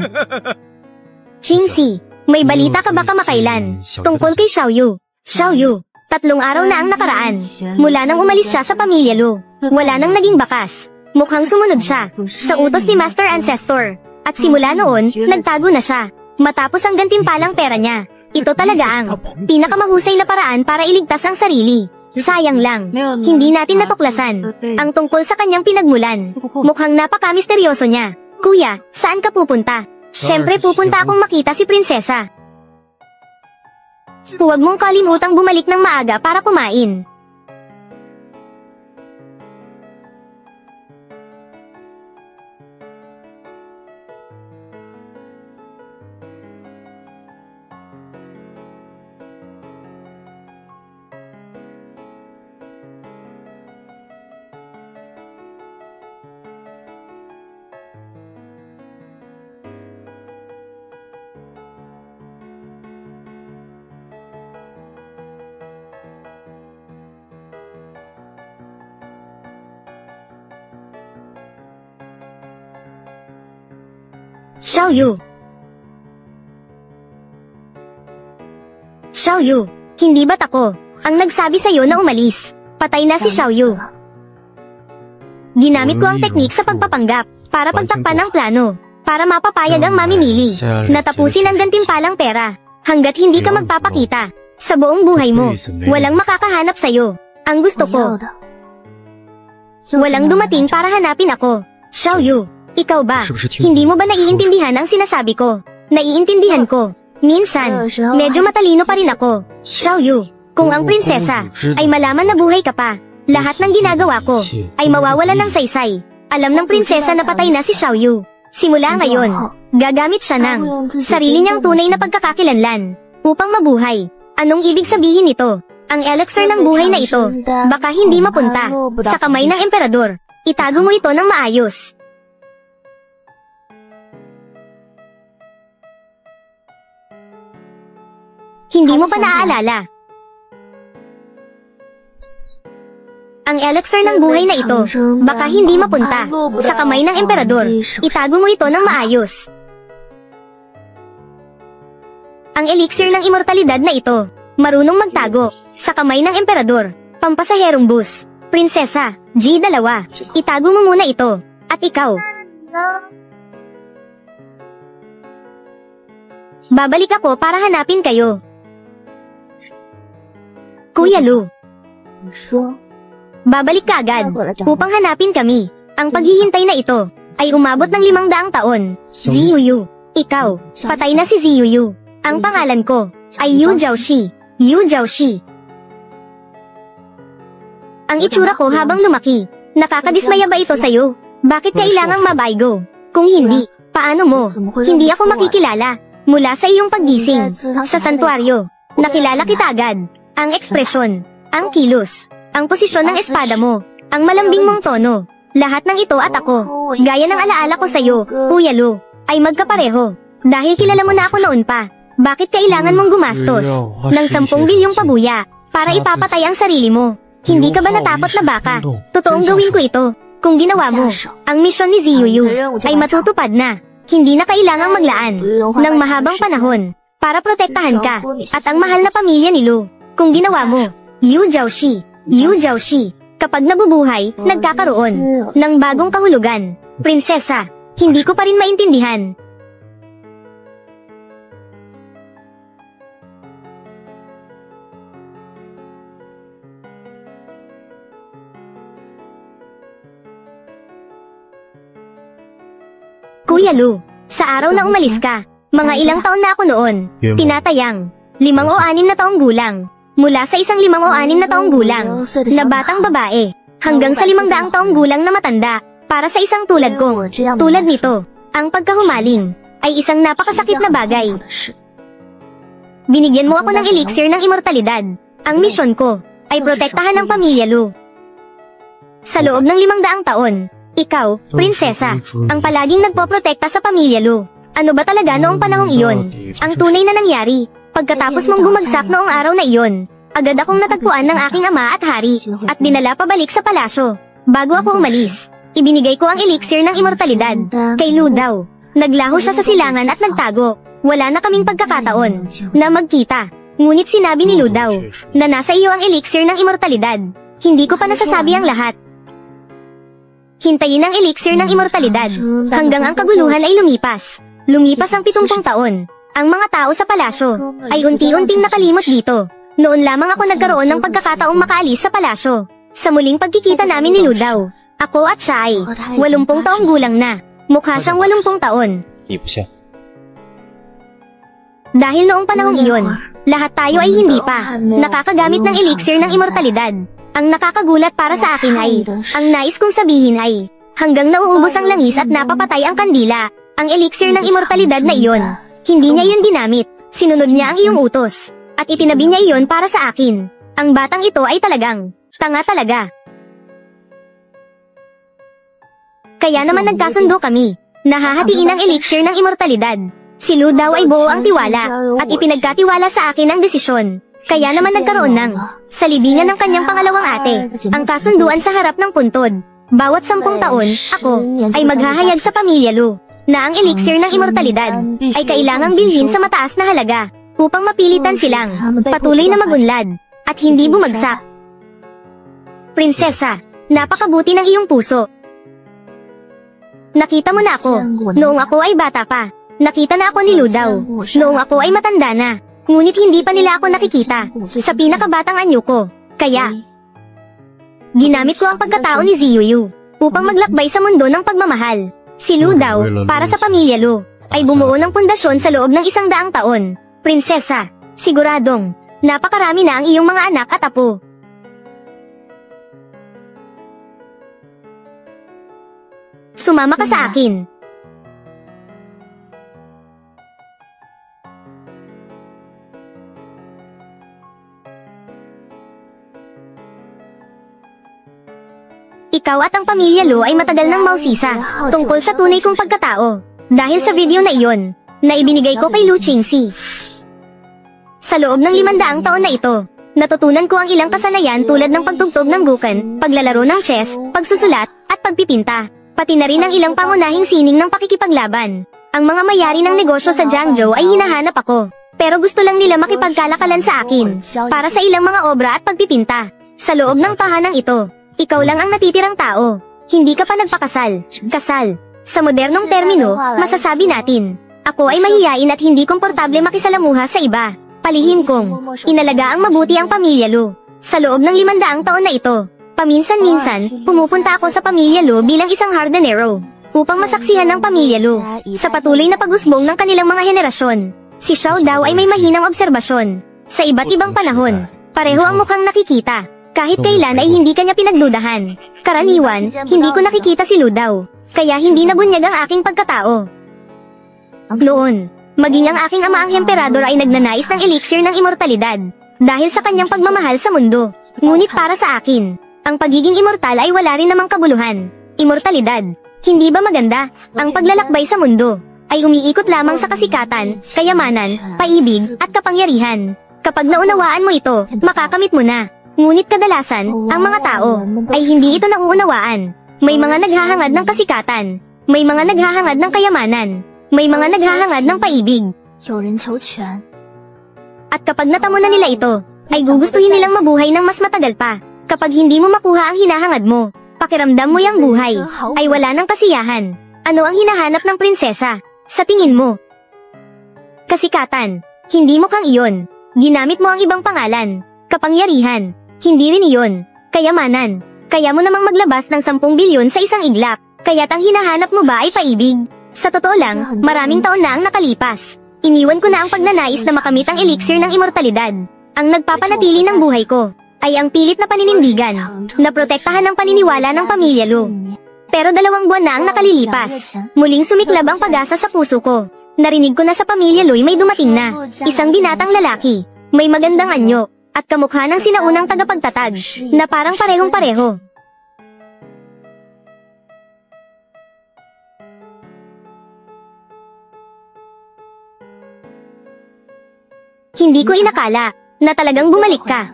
Qingxi, may balita ka ba kamakailan? Tungkol kay Xiaoyu. Xiaoyu, 3 araw na ang nakaraan. Mula nang umalis siya sa pamilya Lu. Wala nang naging bakas. Mukhang sumunod siya sa utos ni Master Ancestor. At simula noon, nagtago na siya. Matapos ang gantimpalang pera niya. Ito talaga ang pinakamahusay na paraan para iligtas ang sarili. Sayang lang, hindi natin natuklasan ang tungkol sa kanyang pinagmulan. Mukhang napaka-misteryoso niya. Kuya, saan ka pupunta? Siyempre pupunta akong makita si Prinsesa. Huwag mong kalimutang bumalik ng maaga para kumain. Xiaoyu. Xiaoyu, hindi ba't ako ang nagsabi sa'yo na umalis? Patay na si Xiaoyu. Ginamit ko ang teknik sa pagpapanggap para pagtakpan ang plano, para mapapayag ang mamimili na tapusin ang gantimpalang pera. Hanggat hindi ka magpapakita sa buong buhay mo, walang makakahanap sa'yo. Ang gusto ko, walang dumating para hanapin ako. Xiaoyu, ikaw ba? Hindi mo ba naiintindihan ang sinasabi ko? Naiintindihan ko. Minsan, medyo matalino pa rin ako. Xiaoyu, kung ang prinsesa ay malaman na buhay ka pa, lahat ng ginagawa ko ay mawawalan ng saysay. Alam ng prinsesa na patay na si Xiaoyu. Simula ngayon, gagamit siya ng sarili niyang tunay na pagkakakilanlan upang mabuhay. Anong ibig sabihin nito? Ang elixir ng buhay na ito, baka hindi mapunta sa kamay ng emperador. Itago mo ito ng maayos. Hindi mo pa naaalala. Ang elixir ng buhay na ito, baka hindi mapunta sa kamay ng emperador. Itago mo ito ng maayos. Ang elixir ng immortalidad na ito, marunong magtago sa kamay ng emperador. Pampasaherong bus. Prinsesa, G2. Itago mo muna ito. At ikaw. Babalik ako para hanapin kayo. Kuya Lu. Babalik ka agad upang hanapin kami. Ang paghihintay na ito ay umabot ng 500 taon. Ziyuyu. Ikaw, patay na si Ziyuyu. Ang pangalan ko ay Yu Jiaoxi. Yu Jiaoxi. Ang itsura ko habang lumaki. Nakakadismaya ba ito sa'yo? Bakit kailangang mabaygo? Kung hindi, paano mo? Hindi ako makikilala. Mula sa iyong paggising, sa santuaryo, nakilala kita agad. Ang ekspresyon, ang kilos, ang posisyon ng espada mo, ang malambing mong tono. Lahat ng ito at ako, gaya ng alaala ko sa'yo, Kuya Lu, ay magkapareho. Dahil kilala mo na ako noon pa, bakit kailangan mong gumastos ng 10 bilyong pabuya para ipapatay ang sarili mo? Hindi ka ba natakot na baka? Totoong gawin ko ito. Kung ginawa mo, ang misyon ni Ziyuyu ay matutupad na. Hindi na kailangang maglaan ng mahabang panahon para protektahan ka at ang mahal na pamilya ni Lu. Kung ginawa mo, Yu Jiaoxi, kapag nabubuhay, nagkakaroon ng bagong kahulugan. Prinsesa, hindi ko pa rin maintindihan. Kuya Lu, sa araw na umalis ka, mga ilang taon na ako noon, tinatayang, 5 o 6 na taong gulang, mula sa isang 5 o 6 na taong gulang, na batang babae, hanggang sa 500 taong gulang na matanda, para sa isang tulad kong, tulad nito, ang pagkahumaling, ay isang napakasakit na bagay. Binigyan mo ako ng elixir ng immortalidad. Ang misyon ko, ay protektahan ng pamilya Lu. Sa loob ng 500 taon, ikaw, prinsesa, ang palaging nagpoprotekta sa pamilya Lu. Ano ba talaga noong panahong iyon? Ang tunay na nangyari, pagkatapos mong bumagsak noong araw na iyon, agad akong natagpuan ng aking ama at hari, at dinala pabalik sa palasyo. Bago ako umalis, ibinigay ko ang elixir ng immortalidad, kay Lu daw. Naglaho siya sa silangan at nagtago. Wala na kaming pagkakataon na magkita. Ngunit sinabi ni Lu daw, na nasa iyo ang elixir ng immortalidad. Hindi ko pa nasasabi ang lahat. Hintayin ang elixir ng immortalidad, hanggang ang kaguluhan ay lumipas. Lumipas ang 70 taon. Ang mga tao sa palasyo, ay unti-unting nakalimot dito. Noon lamang ako nagkaroon ng pagkakataong makaalis sa palasyo. Sa muling pagkikita namin ni Lu daw, ako at siya ay 80 taong gulang na. Mukha siyang 80 taon. Dahil noong panahong iyon, lahat tayo ay hindi pa nakakagamit ng elixir ng immortalidad. Ang nakakagulat para sa akin ay, ang nais kong sabihin ay, hanggang nauubos ang langis at napapatay ang kandila, ang elixir ng immortalidad na iyon. Hindi niya yun ginamit, sinunod niya ang iyong utos, at itinabi niya iyon para sa akin. Ang batang ito ay talagang, tanga talaga. Kaya naman nagkasundo kami, nahahatiin ang elixir ng immortalidad. Si Lu daw ay buo ang tiwala, at ipinagkatiwala sa akin ang desisyon. Kaya naman nagkaroon ng, sa libingan ng kanyang pangalawang ate, ang kasunduan sa harap ng puntod. Bawat 10 taon, ako, ay maghahayag sa pamilya Lu, na ang elixir ng immortalidad, ay kailangang bilhin sa mataas na halaga, upang mapilitan silang, patuloy na magunlad, at hindi bumagsak. Prinsesa, napakabuti ng iyong puso. Nakita mo na ako, noong ako ay bata pa. Nakita na ako ni Lu daw, noong ako ay matanda na. Ngunit hindi pa nila ako nakikita, sa pinakabatang anyo ko. Kaya, ginamit ko ang pagkatao ni Ziyuyu, upang maglakbay sa mundo ng pagmamahal. Si Lu daw, para sa pamilya Lu, ay bumuo ng pundasyon sa loob ng 100 taon. Prinsesa, siguradong, napakarami na ang iyong mga anak at apo. Sumama ka sa akin. Ikaw at ang pamilya Lu ay matagal nang mausisa tungkol sa tunay kong pagkatao. Dahil sa video na iyon, na ibinigay ko kay Lu Qingxi. Sa loob ng 500 taon na ito, natutunan ko ang ilang kasanayan tulad ng pagtugtog ng gukan, paglalaro ng chess, pagsusulat, at pagpipinta. Pati na rin ang ilang pangunahing sining ng pakikipaglaban. Ang mga mayari ng negosyo sa Jiangzhou ay hinahanap ako. Pero gusto lang nila makipagkalakalan sa akin, para sa ilang mga obra at pagpipinta. Sa loob ng tahanang ito, Ikaw lang ang natitirang tao. Hindi ka pa nagpakasal. Kasal. Sa modernong termino, masasabi natin, ako ay mahiyain at hindi komportable makisalamuha sa iba. Palihim kong, inalaga ang mabuti ang pamilya Lu. Sa loob ng 500 taon na ito, paminsan-minsan, pumupunta ako sa pamilya Lu bilang isang hardinero, upang masaksihan ng pamilya Lu, sa patuloy na pag-usbong ng kanilang mga henerasyon. Si Xiao daw ay may mahinang obserbasyon. Sa iba't ibang panahon, pareho ang mukhang nakikita. Kahit kailan ay hindi kanya pinagdudahan. Karaniwan, hindi ko nakikita si Lu daw. Kaya hindi nabunyag ang aking pagkatao. Noon, maging ang aking ama ang emperador ay nagnanais ng elixir ng immortalidad. Dahil sa kanyang pagmamahal sa mundo. Ngunit para sa akin, ang pagiging immortal ay wala rin namang kabuluhan. Immortalidad. Hindi ba maganda? Ang paglalakbay sa mundo ay umiikot lamang sa kasikatan, kayamanan, paibig, at kapangyarihan. Kapag naunawaan mo ito, makakamit mo na. Ngunit kadalasan, ang mga tao ay hindi ito nauunawaan. May mga naghahangad ng kasikatan. May mga naghahangad ng kayamanan. May mga naghahangad ng paibig. At kapag natamo na nila ito, ay gugustuhin nilang mabuhay ng mas matagal pa. Kapag hindi mo makuha ang hinahangad mo, pakiramdam mo yung buhay ay wala ng kasiyahan. Ano ang hinahanap ng prinsesa? Sa tingin mo? Kasikatan. Hindi mo kang iyon. Ginamit mo ang ibang pangalan. Kapangyarihan. Hindi rin iyon. Kayamanan. Kaya mo namang maglabas ng 10 bilyon sa isang iglap. Kaya't ang hinahanap mo ba ay paibig? Sa totoo lang, maraming taon na ang nakalipas. Iniwan ko na ang pagnanais na makamit ang elixir ng immortalidad. Ang nagpapanatili ng buhay ko ay ang pilit na paninindigan na protektahan ang paniniwala ng pamilya Lu. Pero 2 buwan na ang nakalilipas. Muling sumiklab ang pag-asa sa puso ko. Narinig ko na sa pamilya Lu'y may dumating na isang binatang lalaki. May magandang anyo at kamukha ng sinaunang tagapagtatag na parang parehong-pareho. Hindi ko inakala na talagang bumalik ka.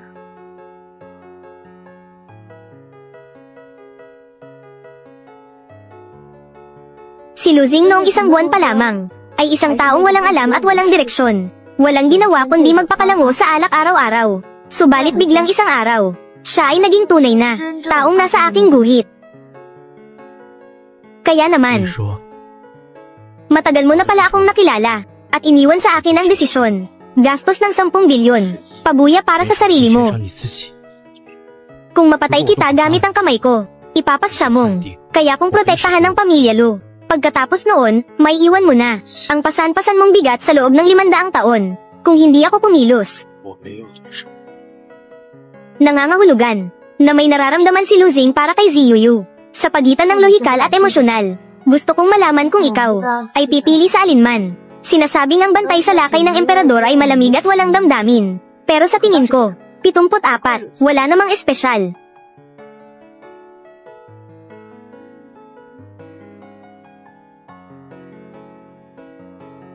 Si Luzing noong 1 buwan pa lamang ay isang taong walang alam at walang direksyon. Walang ginawa kundi magpakalango sa alak araw-araw. Subalit biglang isang araw, siya ay naging tunay na taong nasa aking guhit. Kaya naman, matagal mo na pala akong nakilala at iniwan sa akin ang desisyon. Gastos ng 10 bilyon, pabuya para sa sarili mo. Kung mapatay kita gamit ang kamay ko, ipapasya mong. Kaya kung protektahan ng pamilya Lu, pagkatapos noon, may iwan mo na ang pasan-pasan mong bigat sa loob ng 500 taon. Kung hindi ako kumilos. Nangangahulugan na may nararamdaman si Luzing para kay Ziyuyu. Sa pagitan ng lohikal at emosyonal, gusto kong malaman kung ikaw ay pipili sa alinman. Sinasabing ang bantay sa lakay ng emperador ay malamig at walang damdamin. Pero sa tingin ko, 74, wala namang espesyal.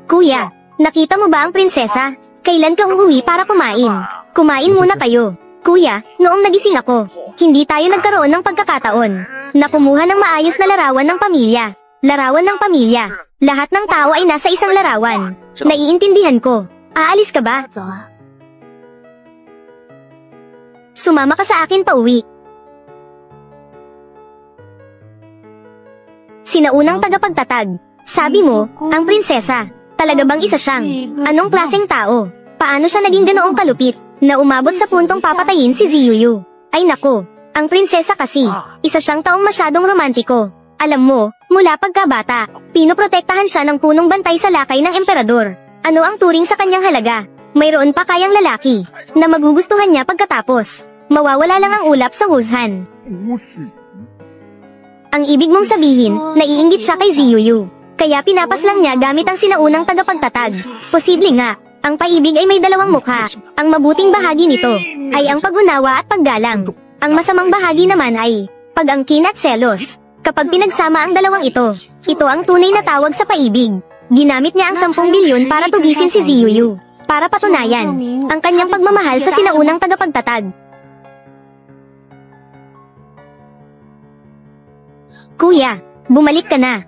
Kuya, nakita mo ba ang prinsesa? Kailan ka uuwi para kumain? Kumain muna kayo. Kuya, noong nagising ako, hindi tayo nagkaroon ng pagkakataon na kumuha ng maayos na larawan ng pamilya. Larawan ng pamilya. Lahat ng tao ay nasa isang larawan. Naiintindihan ko. Aalis ka ba? Sumama ka sa akin pauwi. Sinaunang tagapagtatag. Sabi mo, ang prinsesa. Talaga bang isa siyang? Anong klaseng tao? Paano siya naging ganoong kalupit na umabot sa puntong papatayin si Ziyuyu? Ay nako, ang prinsesa kasi, isa siyang taong masyadong romantiko. Alam mo, mula pagkabata, pinoprotektahan siya ng punong bantay sa lakay ng emperador. Ano ang turing sa kanyang halaga? Mayroon pa kayang lalaki na magugustuhan niya pagkatapos. Mawawala lang ang ulap sa hushan. Ang ibig mong sabihin, naiinggit siya kay Ziyuyu. Kaya pinapaslang niya gamit ang sinaunang tagapagtatag. Posible nga, ang paibig ay may 2 mukha. Ang mabuting bahagi nito ay ang pag-unawa at paggalang. Ang masamang bahagi naman ay pag-angkin at selos. Kapag pinagsama ang 2 ito ang tunay na tawag sa paibig. Ginamit niya ang 10 bilyon para tugisin si Ziyuyu. Para patunayan ang kanyang pagmamahal sa sinaunang tagapagtatag. Kuya, bumalik ka na.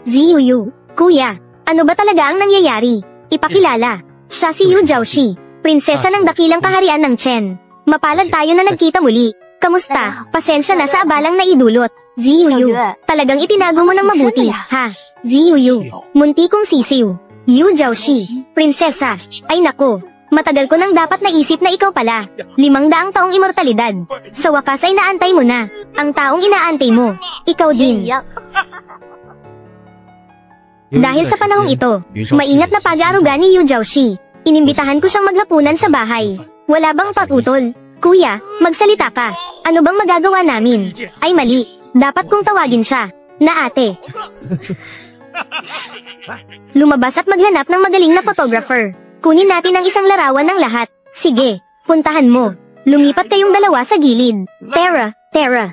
Ziyuyu, kuya, ano ba talaga ang nangyayari? Ipakilala, siya si Yu Jiaoxi, prinsesa ng dakilang kaharian ng Chen. Mapalad tayo na nagkita muli. Kamusta? Pasensya na sa abalang naidulot. Ziyuyu, talagang itinago mo ng mabuti, ha? Ziyuyu, munti kong sisiw. Yu Jiaoshi, prinsesa. Ay nako, matagal ko nang dapat naisip na ikaw pala. 500 taong immortalidad. Sa wakas ay naantay mo na. Ang taong inaantay mo. Ikaw din. Dahil sa panahong ito, maingat na pag-aaruga ni Yu Jiaoshi. Inimbitahan ko siyang maghapunan sa bahay. Wala bang patutol? Kuya, magsalita ka. Ano bang magagawa namin? Ay mali. Dapat kong tawagin siya. Na ate. Lumabas at maghanap ng magaling na photographer. Kunin natin ang isang larawan ng lahat. Sige, puntahan mo. Lumipat kayong dalawa sa gilid. Tara.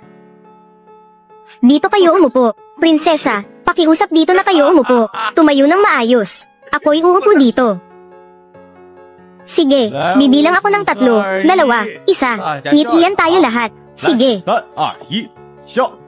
Dito kayo umupo. Prinsesa, pakiusap dito na kayo umupo. Tumayo ng maayos. Ako'y uupo dito. Sige, bibilang ako ng 3, 2, 1. Ngitian tayo lahat. Sige. 3、2、1，笑。